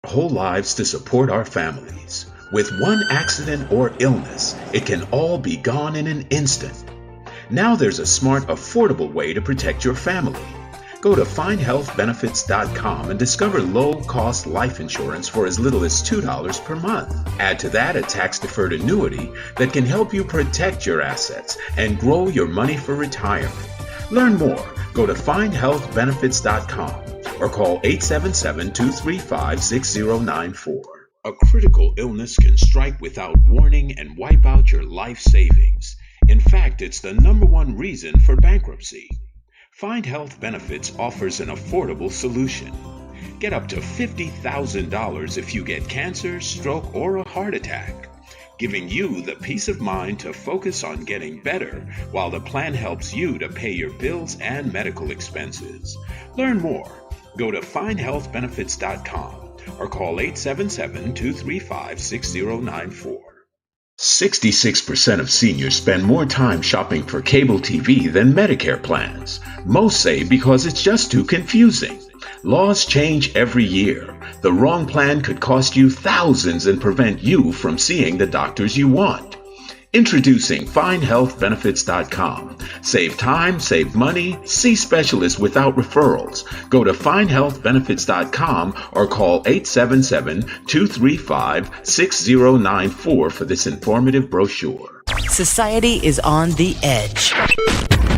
whole lives to support our families. With one accident or illness, it can all be gone in an instant. Now there's a smart, affordable way to protect your family. Go to findhealthbenefits.com and discover low-cost life insurance for as little as $2 per month. Add to that a tax-deferred annuity that can help you protect your assets and grow your money for retirement. Learn more. Go to findhealthbenefits.com or call 877-235-6094. A critical illness can strike without warning and wipe out your life savings. In fact, it's the #1 reason for bankruptcy. Find Health Benefits offers an affordable solution. Get up to $50,000 if you get cancer, stroke, or a heart attack, giving you the peace of mind to focus on getting better while the plan helps you to pay your bills and medical expenses. Learn more. Go to findhealthbenefits.com or call 877-235-6094. 66% of seniors spend more time shopping for cable TV than Medicare plans. Most say because it's just too confusing. Laws change every year. The wrong plan could cost you thousands and prevent you from seeing the doctors you want. Introducing FindHealthBenefits.com. Save time, save money, see specialists without referrals. Go to FindHealthBenefits.com or call 877-235-6094 for this informative brochure. Society is on the edge.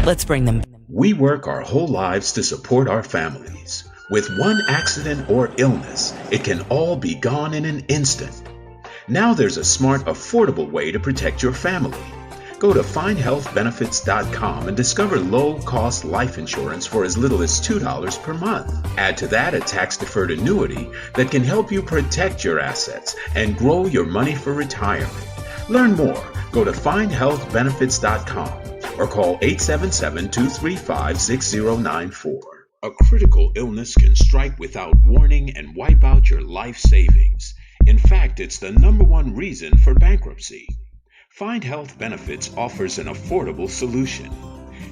Let's bring them. We work our whole lives to support our families. With one accident or illness, it can all be gone in an instant. Now there's a smart, affordable way to protect your family. Go to findhealthbenefits.com and discover low-cost life insurance for as little as $2 per month. Add to that a tax-deferred annuity that can help you protect your assets and grow your money for retirement. Learn more. Go to findhealthbenefits.com or call 877-235-6094. A critical illness can strike without warning and wipe out your life savings. In fact, it's the #1 reason for bankruptcy. Find Health Benefits offers an affordable solution.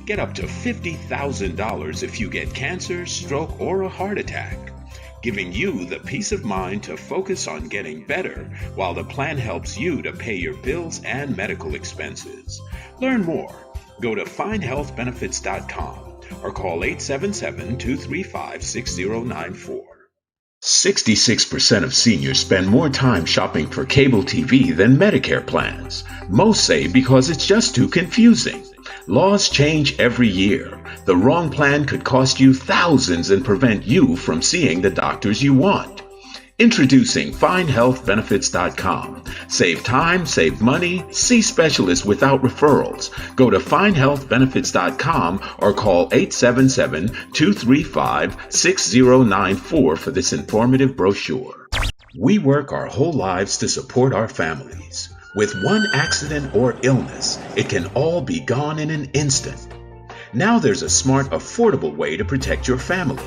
Get up to $50,000 if you get cancer, stroke, or a heart attack, giving you the peace of mind to focus on getting better while the plan helps you to pay your bills and medical expenses. Learn more. Go to findhealthbenefits.com or call 877-235-6094. 66% of seniors spend more time shopping for cable TV than Medicare plans. Most say because it's just too confusing. Laws change every year. The wrong plan could cost you thousands and prevent you from seeing the doctors you want. Introducing FindHealthBenefits.com. Save time, save money, see specialists without referrals. Go to FindHealthBenefits.com or call 877-235-6094 for this informative brochure. We work our whole lives to support our families. With one accident or illness, it can all be gone in an instant. Now there's a smart, affordable way to protect your family.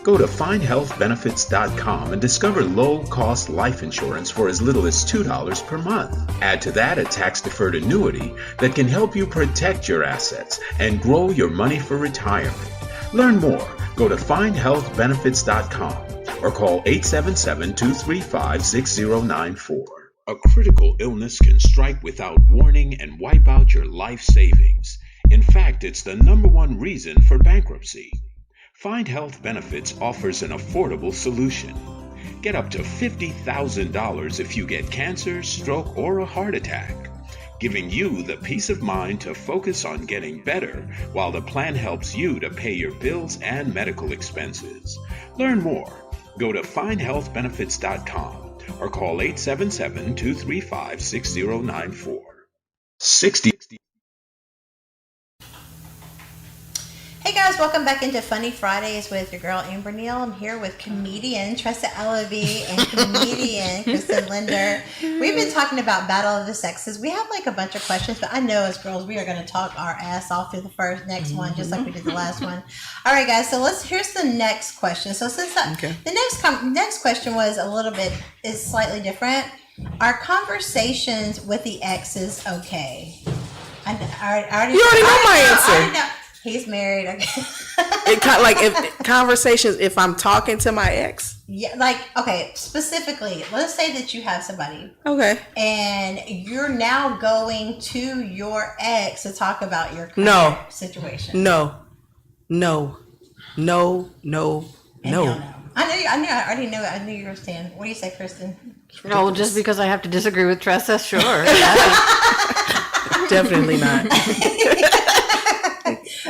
Go to FindHealthBenefits.com and discover low-cost life insurance for as little as $2 per month. Add to that a tax-deferred annuity that can help you protect your assets and grow your money for retirement. Learn more. Go to FindHealthBenefits.com or call 877-235-6094. A critical illness can strike without warning and wipe out your life savings. In fact, it's the #1 reason for bankruptcy. Find Health Benefits offers an affordable solution. Get up to $50,000 if you get cancer, stroke, or a heart attack, giving you the peace of mind to focus on getting better while the plan helps you to pay your bills and medical expenses. Learn more. Go to FindHealthBenefits.com or call 877-235-6094. 60. Hey guys, welcome back into Funny Fridays with your girl Amber Neal. I'm here with comedian Tressa Ellaby and comedian Kristen Linder. We've been talking about Battle of the Sexes. We have like a bunch of questions, but I know as girls we are going to talk our ass off through the next one, just like we did the last one. All right, guys. So here's the next question. So since the next question was is slightly different. Are conversations with the exes okay? You already know my answer. He's married. Okay. If conversations, if I'm talking to my ex. Yeah, okay, specifically, let's say that you have somebody. Okay. And you're now going to your ex to talk about your situation. No. I knew you were saying. What do you say, Kristen? No, just because I have to disagree with Tressa, sure. Definitely not.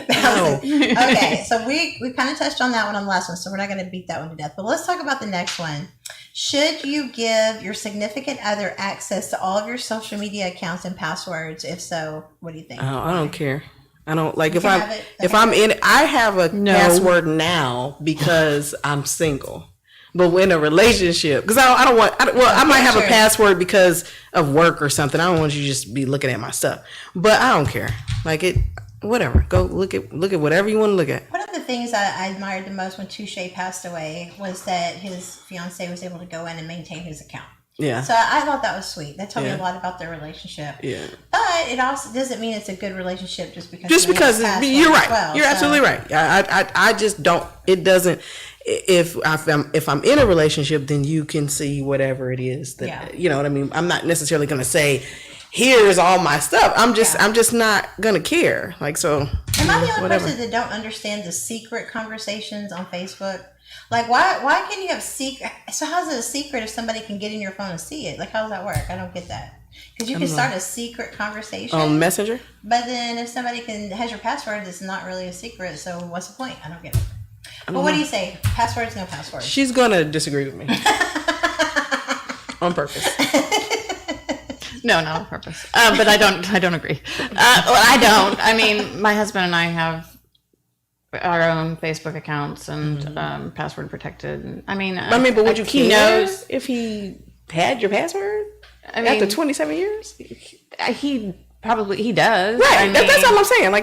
No. Okay, so we kind of touched on that one on the last one, so we're not going to beat that one to death. But let's talk about the next one. Should you give your significant other access to all of your social media accounts and passwords? If so, what do you think? I don't care. I don't like if I'm in. I have a password now because I'm single. But in a relationship, because I might have a password because of work or something. I don't want you to just be looking at my stuff. But I don't care. Whatever. Go look at whatever you want to look at. One of the things I admired the most when Touche passed away was that his fiance was able to go in and maintain his account. Yeah. So I thought that was sweet. That told me a lot about their relationship. Yeah. But it also doesn't mean it's a good relationship just because. You're right. You're absolutely right. I just don't. It doesn't. If I'm in a relationship, then you can see whatever it is that you know what I mean. I'm not necessarily going to say, here's all my stuff. I'm just not gonna care. Am I the only person that don't understand the secret conversations on Facebook? Why can you have secret? So how's it a secret if somebody can get in your phone and see it? How does that work? I don't get that. Because you can start a secret conversation on Messenger. But then if somebody has your password, it's not really a secret. So what's the point? I don't get it. But what do you say? Passwords, no passwords. She's gonna disagree with me on purpose. No, not on purpose. But I don't agree. I don't. I mean, my husband and I have our own Facebook accounts and password protected. But would you care? He knows if he had your password after 27 years. He does. Right. That's all I'm saying.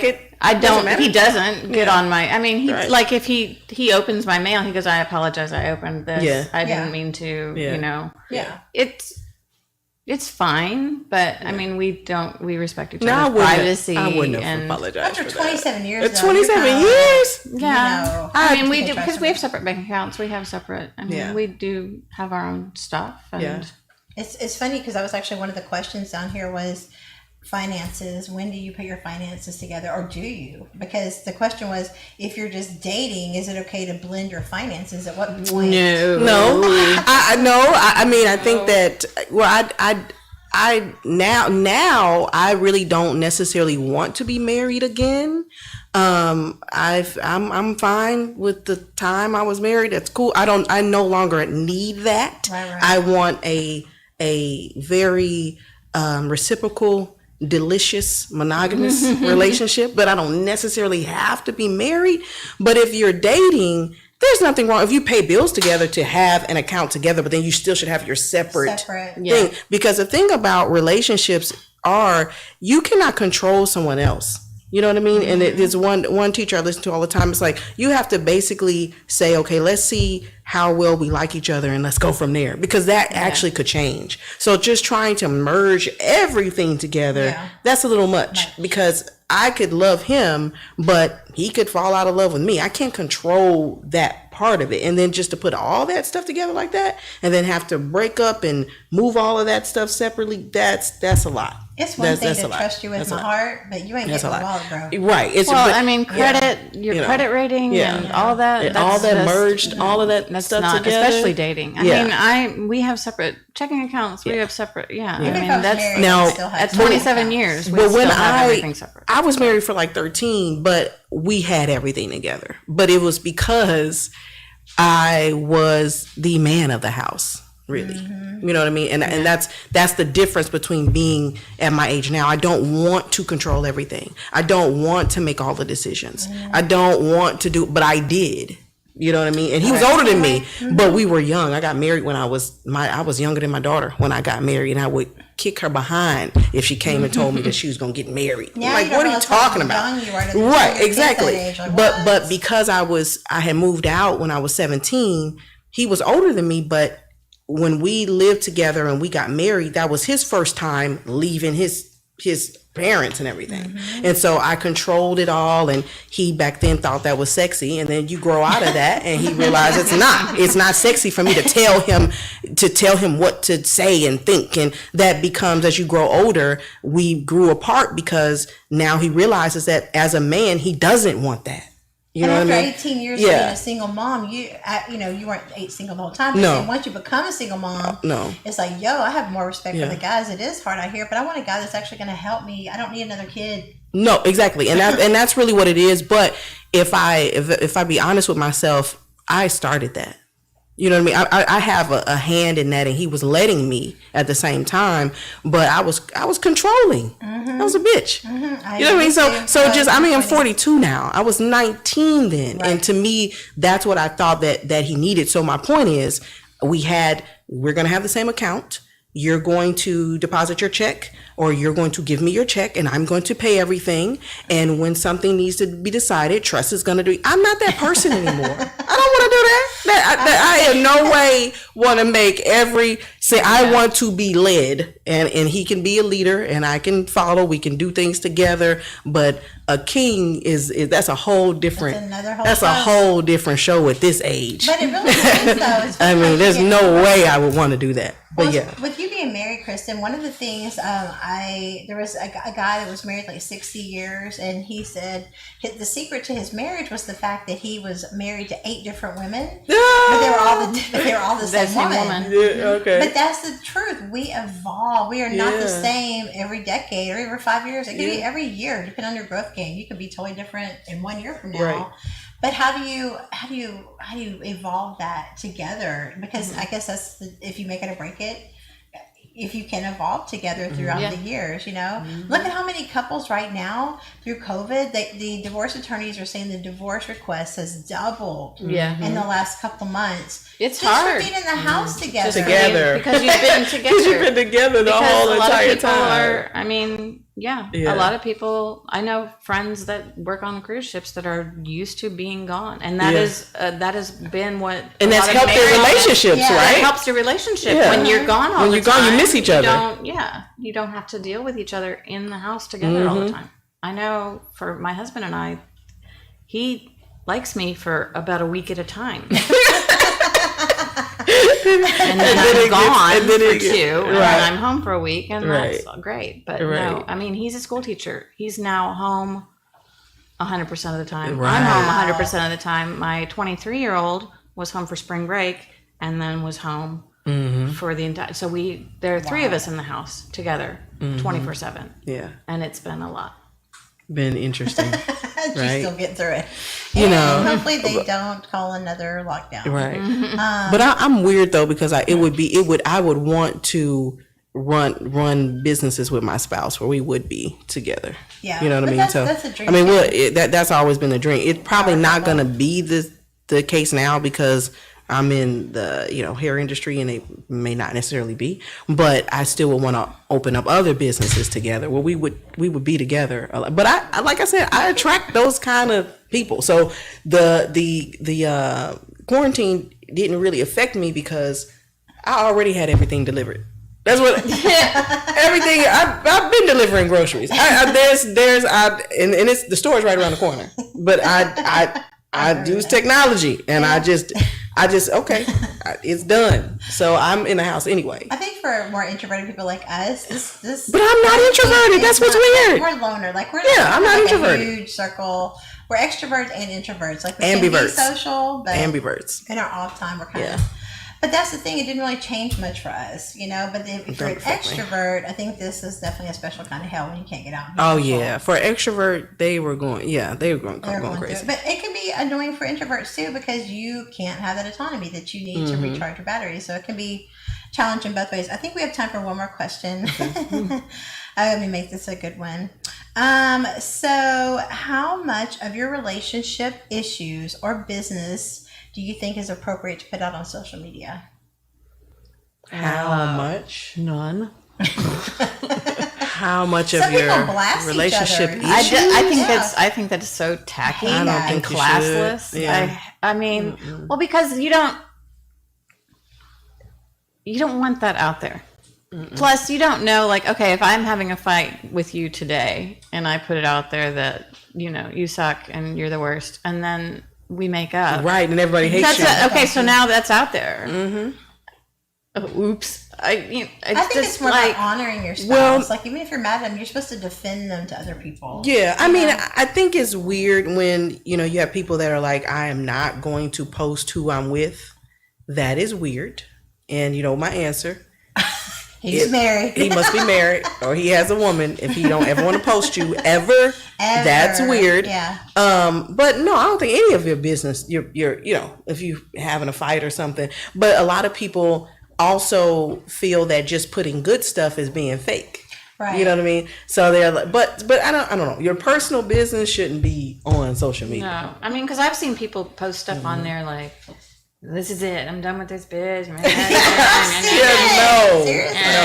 I don't. He doesn't get on my. If he opens my mail, he goes, "I apologize. I opened this. Yeah. I didn't mean to." Yeah. You know. Yeah. It's fine, but we respect each other's privacy. I wouldn't have apologized after 27 years. After 27 years? Yeah. We do, because we have separate bank accounts. We have separate, we do have our own stuff. And It's funny because that was actually one of the questions down here was finances. When do you put your finances together, or do you? Because the question was, if you're just dating, is it okay to blend your finances? At what point? No. I think that. Well, I now I really don't necessarily want to be married again. I'm fine with the time I was married. That's cool. I no longer need that. Right. I want a very reciprocal, delicious, monogamous relationship, but I don't necessarily have to be married. But if you're dating, there's nothing wrong if you pay bills together to have an account together, but then you still should have your separate thing. Yeah. Because the thing about relationships are you cannot control someone else. You know what I mean? And there's one teacher I listen to all the time. It's like you have to basically say, okay, let's see how well we like each other and let's go from there, because that actually could change. So just trying to merge everything together, that's a little much, because I could love him, but he could fall out of love with me. I can't control that part of it. And then just to put all that stuff together like that and then have to break up and move all of that stuff separately, that's a lot. It's one thing to trust you with my heart, but you ain't getting a wallet, bro. Right. Credit, your credit rating and all that. All that merged, all of that stuff together. Especially dating. I mean, we have separate checking accounts. We have separate, I mean, that's now at 27 years. We but still when have everything separate. I was married for like 13, but we had everything together. But it was because I was the man of the house. Really. You know what I mean? And that's the difference between being at my age now. I don't want to control everything. I don't want to make all the decisions. I don't want to do, but I did. You know what I mean? And he was older than me, but we were young. I got married when I was younger than my daughter when I got married, and I would kick her behind if she came and told me that she was going to get married. Like, what are you talking about? Right, exactly. But because I had moved out when I was 17, he was older than me, but when we lived together and we got married, that was his first time leaving his parents and everything. And so I controlled it all, and he back then thought that was sexy, and then you grow out of that and he realized it's not sexy for me to tell him what to say and think. And that becomes, as you grow older, we grew apart because now he realizes that as a man he doesn't want that. You know and what after I mean? 18 years of being a single mom, you weren't single the whole time. But then once you become a single mom, it's like, I have more respect for the guys. It is hard out here, but I want a guy that's actually going to help me. I don't need another kid. No, exactly, and that's really what it is. But if I be honest with myself, I started that. You know what I mean? I have a hand in that, and he was letting me at the same time, but I was controlling. I was a bitch. You know what I mean? So I'm 42 now. I was 19 then, and to me, that's what I thought that he needed. So my point is, we're gonna have the same account. You're going to deposit your check, or you're going to give me your check, and I'm going to pay everything. And when something needs to be decided, trust is going to do. I'm not that person anymore. I don't want to do that. I in no way want to make I want to be led, and he can be a leader, and I can follow. We can do things together. But a king that's a whole different. That's a whole different show at this age. But it really is, though. I mean, there's no way I would want to do that. But with you being married, Kristen, one of the things there was a guy that was married like 60 years, and he said the secret to his marriage was the fact that he was married to 8 different women, but they were all the same woman. Yeah, okay. But that's the truth. We evolve. We are not the same every decade or every 5 years. It could be every year, depending on your growth game. You could be totally different in 1 year from now. Right. But how do you evolve that together? Because I guess that's if you make it or break it. If you can evolve together throughout the years, look at how many couples right now through COVID, the divorce attorneys are saying the divorce request has doubled in the last couple months. It's just hard for being in the house together. Because you've been together. Because you've been together the whole entire time. A lot of people, I know friends that work on cruise ships that are used to being gone, and that has been what, and that's helped their relationships, right? It helps your relationship when you're gone all the time. You miss each other. You don't have to deal with each other in the house together all the time. I know for my husband and I, he likes me for about a week at a time. And then I'm gone for 2, and then I'm home for a week, and that's great. But no, I mean, he's a school teacher. He's now home 100% of the time. I'm home 100% of the time. My 23-year-old was home for spring break, and then was home for the entire. So there are 3 of us in the house together, 24/7. Yeah, and it's been a lot. Been interesting. She's right? still getting through it. You know, hopefully they don't call another lockdown. Right. But I'm weird though, because I would want to run businesses with my spouse where we would be together. Yeah. You know what I mean? That's a dream. I mean, that's always been a dream. It's probably not going to be the case now because I'm in the hair industry and it may not necessarily be, but I still would want to open up other businesses together where we would be together. But I like I said, I attract those kind of people. So the quarantine didn't really affect me because I already had everything delivered. That's what everything. I've been delivering groceries. And it's the store's right around the corner. But I use technology, and I just okay, it's done. So I'm in the house anyway. I think for more introverted people like us, this. But I'm not introverted. That's what's weird. We're loner. Like I'm not introverted. A huge circle. We're extroverts and introverts. Like we ambiverts. can be social, but ambiverts. In our off time, we're kind of. But that's the thing; it didn't really change much for us, But if you're an extrovert, I think this is definitely a special kind of hell when you can't get out. Oh yeah, for extrovert, they were going crazy. But it can be annoying for introverts too because you can't have that autonomy that you need to recharge your batteries. So it can be challenging both ways. I think we have time for one more question. Let me make this a good one. So how much of your relationship issues or business do you think is appropriate to put out on social media? How much? None. How much Some of your blast relationship each issues? I think that is so tacky and classless. Yeah. I mean, well, because you don't want that out there. Plus, you don't know, like, okay, if I'm having a fight with you today and I put it out there that, you suck and you're the worst, and then we make up. Right, and everybody hates you. Okay, so now that's out there. Mm-hmm. Oh, oops. I think it's more about honoring your spouse. Well, like, even if you're mad at them, you're supposed to defend them to other people. Yeah, I mean, I think it's weird when, you have people that are like, I am not going to post who I'm with. That is weird. And, my answer... He's married. He must be married, or he has a woman. If he don't ever want to post you ever, that's weird. Yeah. But no, I don't think any of your business. You're if you having a fight or something. But a lot of people also feel that just putting good stuff is being fake. Right. You know what I mean? So they're like, but I don't know. Your personal business shouldn't be on social media. No, I mean, because I've seen people post stuff on there like, this is it. I'm done with this bitch. No,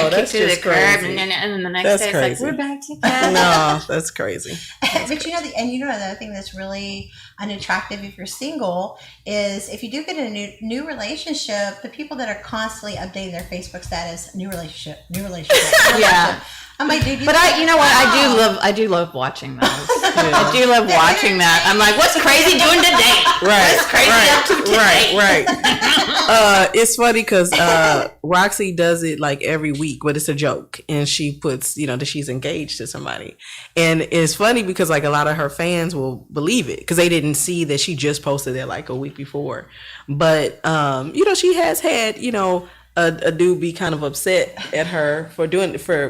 that's just crazy. And then the next day, it's like, we're back together. No, that's crazy. But another thing that's really unattractive if you're single is if you do get a new relationship, the people that are constantly updating their Facebook status, new relationship. Yeah. I'm like, dude, but I do love watching those. I do love watching that. I'm like, what's crazy doing today? Right. What's crazy up to today? Right. It's funny because Roxy does it like every week, but it's a joke, and she puts, that she's engaged to somebody, and it's funny because like a lot of her fans will believe it because they didn't see that she just posted it like a week before, but she has had a dude be kind of upset at her for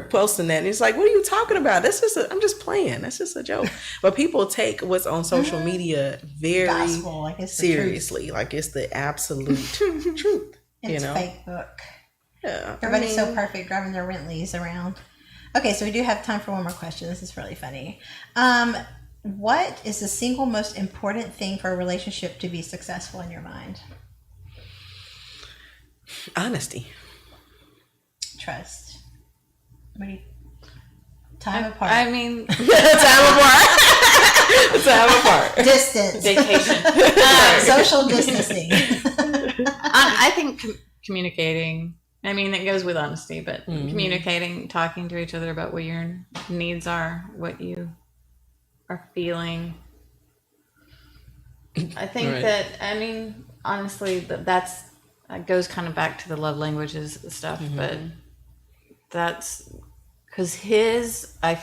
posting that, and he's like, "What are you talking about? I'm just playing. That's just a joke." But people take what's on social media very gospel, like it's seriously, like it's the absolute truth. It's fake book. Yeah, everybody's so perfect driving their Bentleys around. Okay, so we do have time for one more question. This is really funny. What is the single most important thing for a relationship to be successful in your mind? Honesty. Trust. Time apart. I mean, time apart. Distance. Vacation. Social distancing. I think communicating. I mean, it goes with honesty, but communicating, talking to each other about what your needs are, what you are feeling. I think that, I mean, honestly, that's goes kind of back to the love languages stuff, but that's because I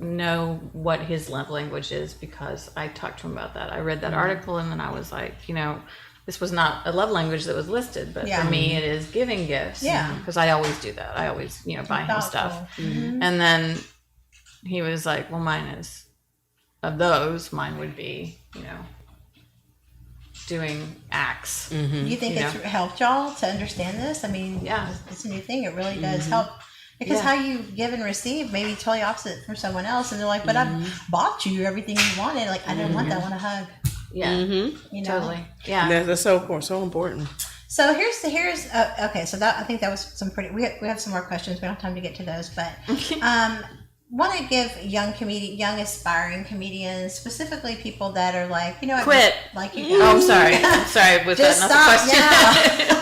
know what his love language is because I talked to him about that. I read that article and then I was like, this was not a love language that was listed, but for me it is giving gifts. Yeah. Because I always do that. I always, buy him stuff. And then he was like, well, mine is of those, mine would be, doing acts. Do you think it's helped y'all to understand this? I mean, Yeah. it's a new thing. It really does help. Because how you give and receive may be totally opposite from someone else. And they're like, but I bought you everything you wanted. Like, I didn't want that. I want a hug. Yeah, totally. Yeah. That's so important. So here's okay. So that, I think that was some pretty. We have some more questions. We don't have time to get to those, but want to give young aspiring comedians, specifically people that are like, Quit. Like you. Oh, I'm sorry. Was Just that not the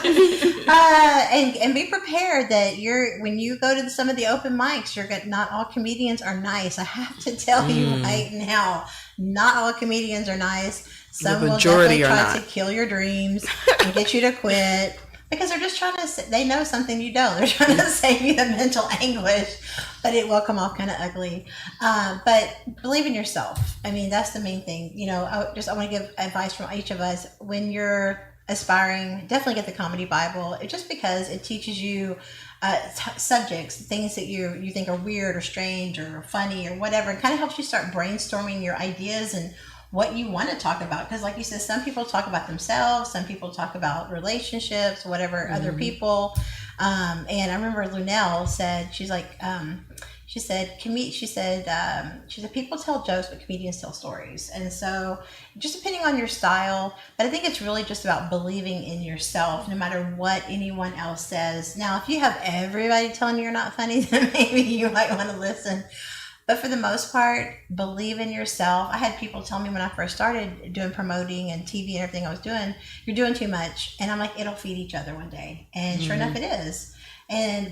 question? now. And be prepared that when you go to some of the open mics, not all comedians are nice. I have to tell you right now, not all comedians are nice. Some will definitely try to kill your dreams and get you to quit because they're just trying to. They know something you don't. They're trying to save you the mental anguish, but it will come off kind of ugly. But believe in yourself. I mean, that's the main thing. I want to give advice from each of us when you're aspiring. Definitely get the Comedy Bible. Just because it teaches you subjects, things that you think are weird or strange or funny or whatever. It kind of helps you start brainstorming your ideas and what you want to talk about, because like you said, some people talk about themselves, some people talk about relationships, whatever, other people, and I remember Lunell said, she said people tell jokes but comedians tell stories. And so just depending on your style, but I think it's really just about believing in yourself no matter what anyone else says. Now if you have everybody telling you you're not funny, then maybe you might want to listen. But for the most part, believe in yourself. I had people tell me when I first started doing promoting and TV and everything I was doing, you're doing too much. And I'm like, it'll feed each other one day. And sure enough, it is.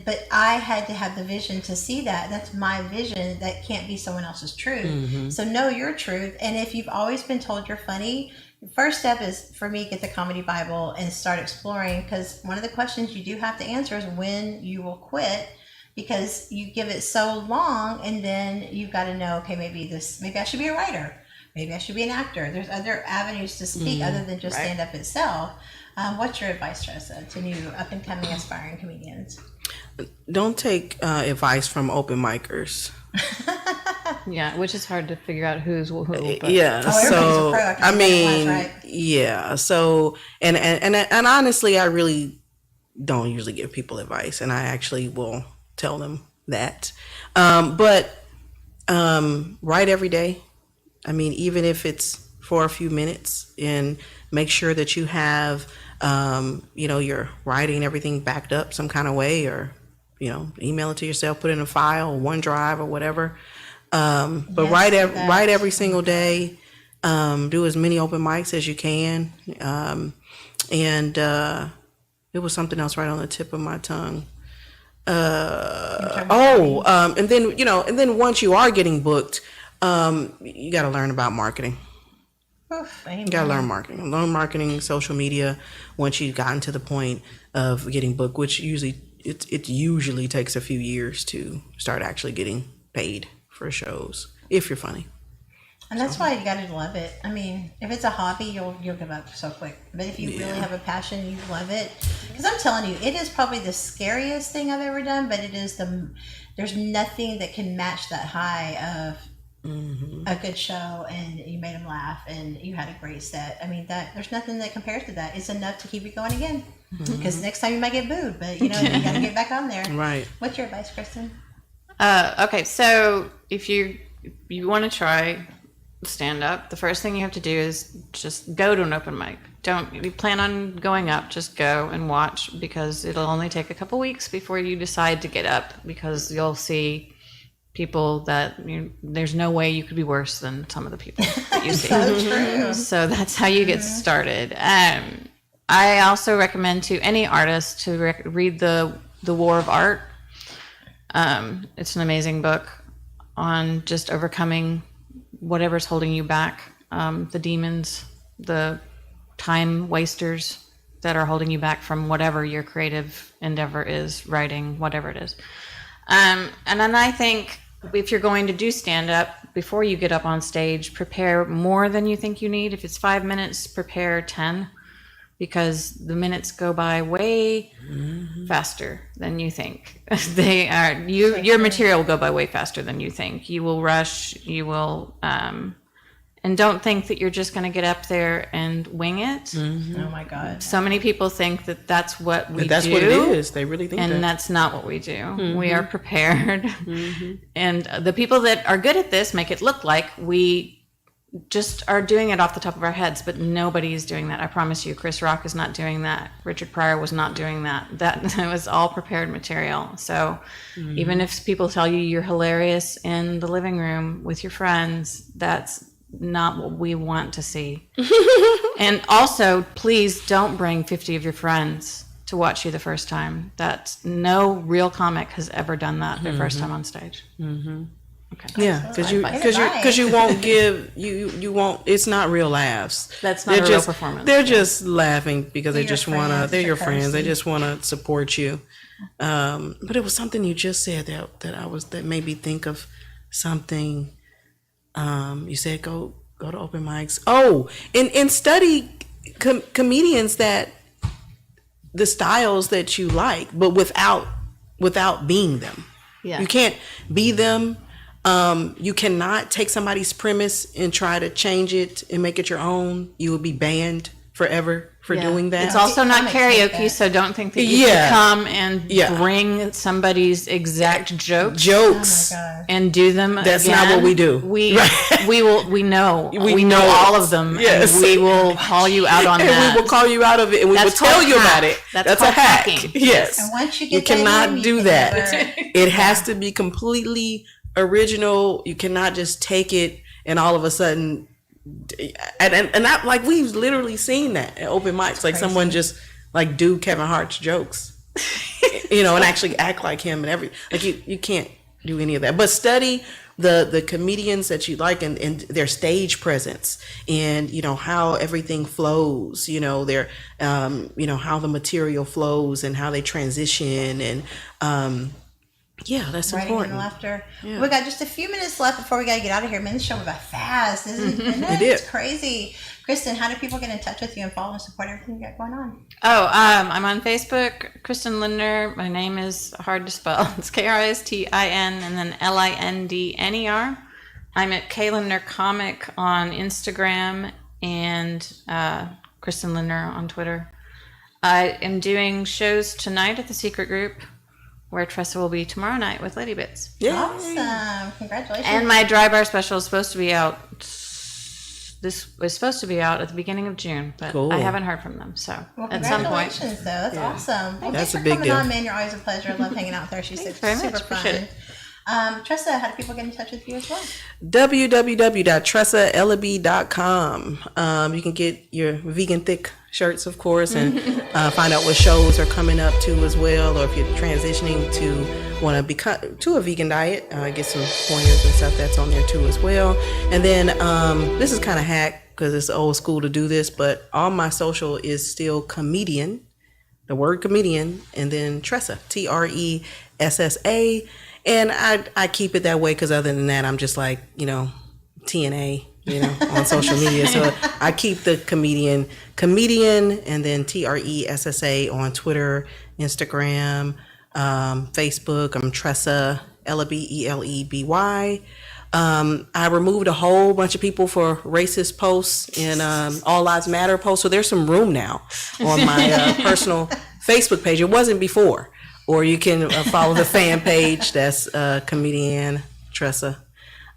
But I had to have the vision to see that. That's my vision. That can't be someone else's truth. So know your truth. And if you've always been told you're funny, the first step is for me, get the Comedy Bible and start exploring. Because one of the questions you do have to answer is when you will quit. Because you give it so long, and then you've got to know, okay, maybe I should be a writer, maybe I should be an actor. There's other avenues to speak other than just stand up itself. What's your advice, Tressa, to new up and coming aspiring comedians? Don't take advice from open micers. Yeah, which is hard to figure out who's who. But. Yeah, so I mean, right? Yeah, so and honestly, I really don't usually give people advice, and I actually will tell them that. But write every day. I mean, even if it's for a few minutes, and make sure that you have, you're writing everything backed up some kind of way, or, email it to yourself, put it in a file, OneDrive or whatever. But write every single day. Do as many open mics as you can. And it was something else right on the tip of my tongue. And then once you are getting booked, you got to learn about marketing. You got to learn marketing, social media. Once you've gotten to the point of getting booked, which it usually takes a few years to start actually getting paid for shows if you're funny. And that's why you got to love it. I mean, if it's a hobby, you'll give up so quick. But if you really have a passion, you love it. Because I'm telling you, it is probably the scariest thing I've ever done. But there's nothing that can match that high of a good show, and you made them laugh, and you had a great set. I mean, there's nothing that compares to that. It's enough to keep you going again. Because next time you might get booed, but you got to get back on there. Right. What's your advice, Kristen? Okay, so if you want to try stand up, the first thing you have to do is just go to an open mic. Don't you plan on going up, just go and watch, because it'll only take a couple weeks before you decide to get up, because you'll see people that there's no way you could be worse than some of the people that you see. So true. So that's how you get started. I also recommend to any artist to read the War of Art. It's an amazing book on just overcoming whatever's holding you back, the demons, the time wasters that are holding you back from whatever your creative endeavor is, writing, whatever it is. And then I think if you're going to do stand-up, before you get up on stage, prepare more than you think you need. If it's 5 minutes, prepare 10, because the minutes go by way faster than you think. They are. Your material will go by way faster than you think. You will rush. You will And don't think that you're just going to get up there and wing it. Oh my God. So many people think that that's what we That's do. what it is. They really think that. And that's not what we do. We are prepared. And the people that are good at this make it look like we just are doing it off the top of our heads, but nobody is doing that. I promise you, Chris Rock is not doing that. Richard Pryor was not doing that. That was all prepared material. So even if people tell you you're hilarious in the living room with your friends, that's not what we want to see. And also, please don't bring 50 of your friends to watch you the first time. That's no real comic has ever done that their first time on stage. Okay. Yeah, because you won't give you won't. It's not real laughs. That's not a real performance. They're just laughing because they just want to. They're your your friends. They person. just want to support you. But it was something you just said that made me think of something. You said go to open mics. Oh, and study comedians that the styles that you like, but without being them. Yeah. You can't be them. You cannot take somebody's premise and try to change it and make it your own. You will be banned forever for doing that. It's also not Comics like karaoke, that. so don't think that you can come and bring somebody's exact jokes Oh my God. and do them. That's again. not what we do. We know We know all it. of them. Yes. And we will call you out on and that. we will call you out of it, and we That's will tell called you hack. about it. That's a called hack. hacking. Yes. And once you You get that cannot in, you do can that. never- It has to be completely original. You cannot just take it and all of a sudden, and not like we've literally seen that at open mics. Like someone just like do Kevin Hart's jokes, and actually act like him and you can't do any of that. But study the comedians that you like and their stage presence and how everything flows, their how the material flows and how they transition and that's Writing important. and laughter. We got just a few minutes left before we got to get out of here. Man, this show went by fast. Isn't it? It is. It's crazy. Kristen, how do people get in touch with you and follow and support everything you got going on? I'm on Facebook, Kristen Lindner. My name is hard to spell. It's Kristin and then Lindner. I'm at K Lindner Comic on Instagram and Kristen Lindner on Twitter. I am doing shows tonight at the Secret Group, where Tressa will be tomorrow night with Lady Bits. Yeah. Awesome. Congratulations. And my Dry Bar special is supposed to be out. This was supposed to be out at the beginning of June, but Cool. I haven't heard from them. So Well, at some point, congratulations, though. That's awesome. Well, That's thanks a for big coming deal. on, man. You're always a pleasure. I love hanging out with her. She's Thanks very super much. fun. Appreciate it. Tressa, how do people get in touch with you as well? www.tressaeleby.com. You can get your vegan thick shirts, of course, and find out what shows are coming up too as well, or if you're transitioning to want to become to a vegan diet, get some pointers and stuff that's on there too as well. And then this is kind of hack because it's old school to do this, but all my social is still comedian, the word comedian, and then Tressa, TRESSA. And I keep it that way because other than that, I'm just like, TNA, on social media. So I keep the comedian, and then TRESSA on Twitter, Instagram, Facebook. I'm Tressa, Eleby. I removed a whole bunch of people for racist posts and All Lives Matter posts. So there's some room now on my personal Facebook page. It wasn't before. Or you can follow the fan page. That's comedian Tressa,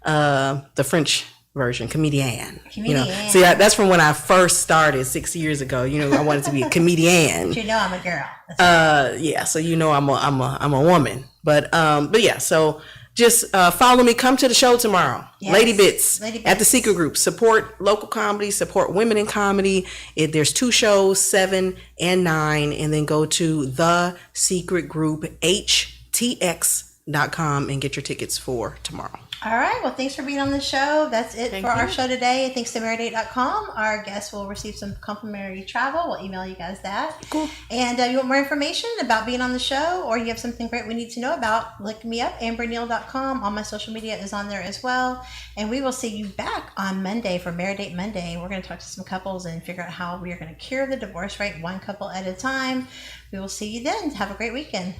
the French version, comedian. Comedian. See, that's from when I first started 6 years ago. I wanted to be a comedian. But I'm a girl. Yeah. So I'm a woman. But yeah. So just follow me. Come to the show tomorrow. Yes. Lady Bits Lady at the Bits. Secret Group. Support local comedy. Support women in comedy. There's 2 shows, 7 and 9, and then go to the Secret Group HTX.com and get your tickets for tomorrow. All right. Well, thanks for being on the show. That's it Thank for our you. show today. Thanks to Maridate.com. Our guests will receive some complimentary travel. We'll email you guys that. Cool. And you want more information about being on the show, or you have something great we need to know about, look me up, amberneal.com. All my social media is on there as well. And we will see you back on Monday for Maridate Monday. We're going to talk to some couples and figure out how we are going to cure the divorce rate one couple at a time. We will see you then. Have a great weekend.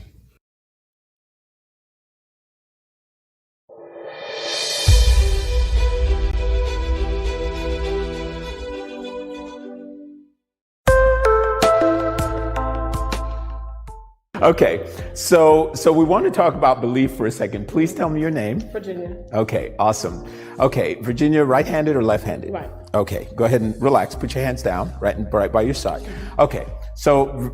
Okay, so we want to talk about belief for a second. Please tell me your name. Virginia. Okay, awesome. Okay, Virginia, right-handed or left-handed? Right. Okay, go ahead and relax. Put your hands down, right by your side. Okay, so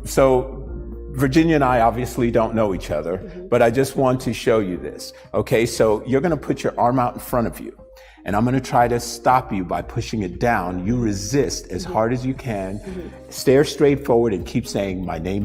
Virginia and I obviously don't know each other, but I just want to show you this. Okay, so you're going to put your arm out in front of you. And I'm going to try to stop you by pushing it down. You resist as hard as you can. Stare straight forward and keep saying, my name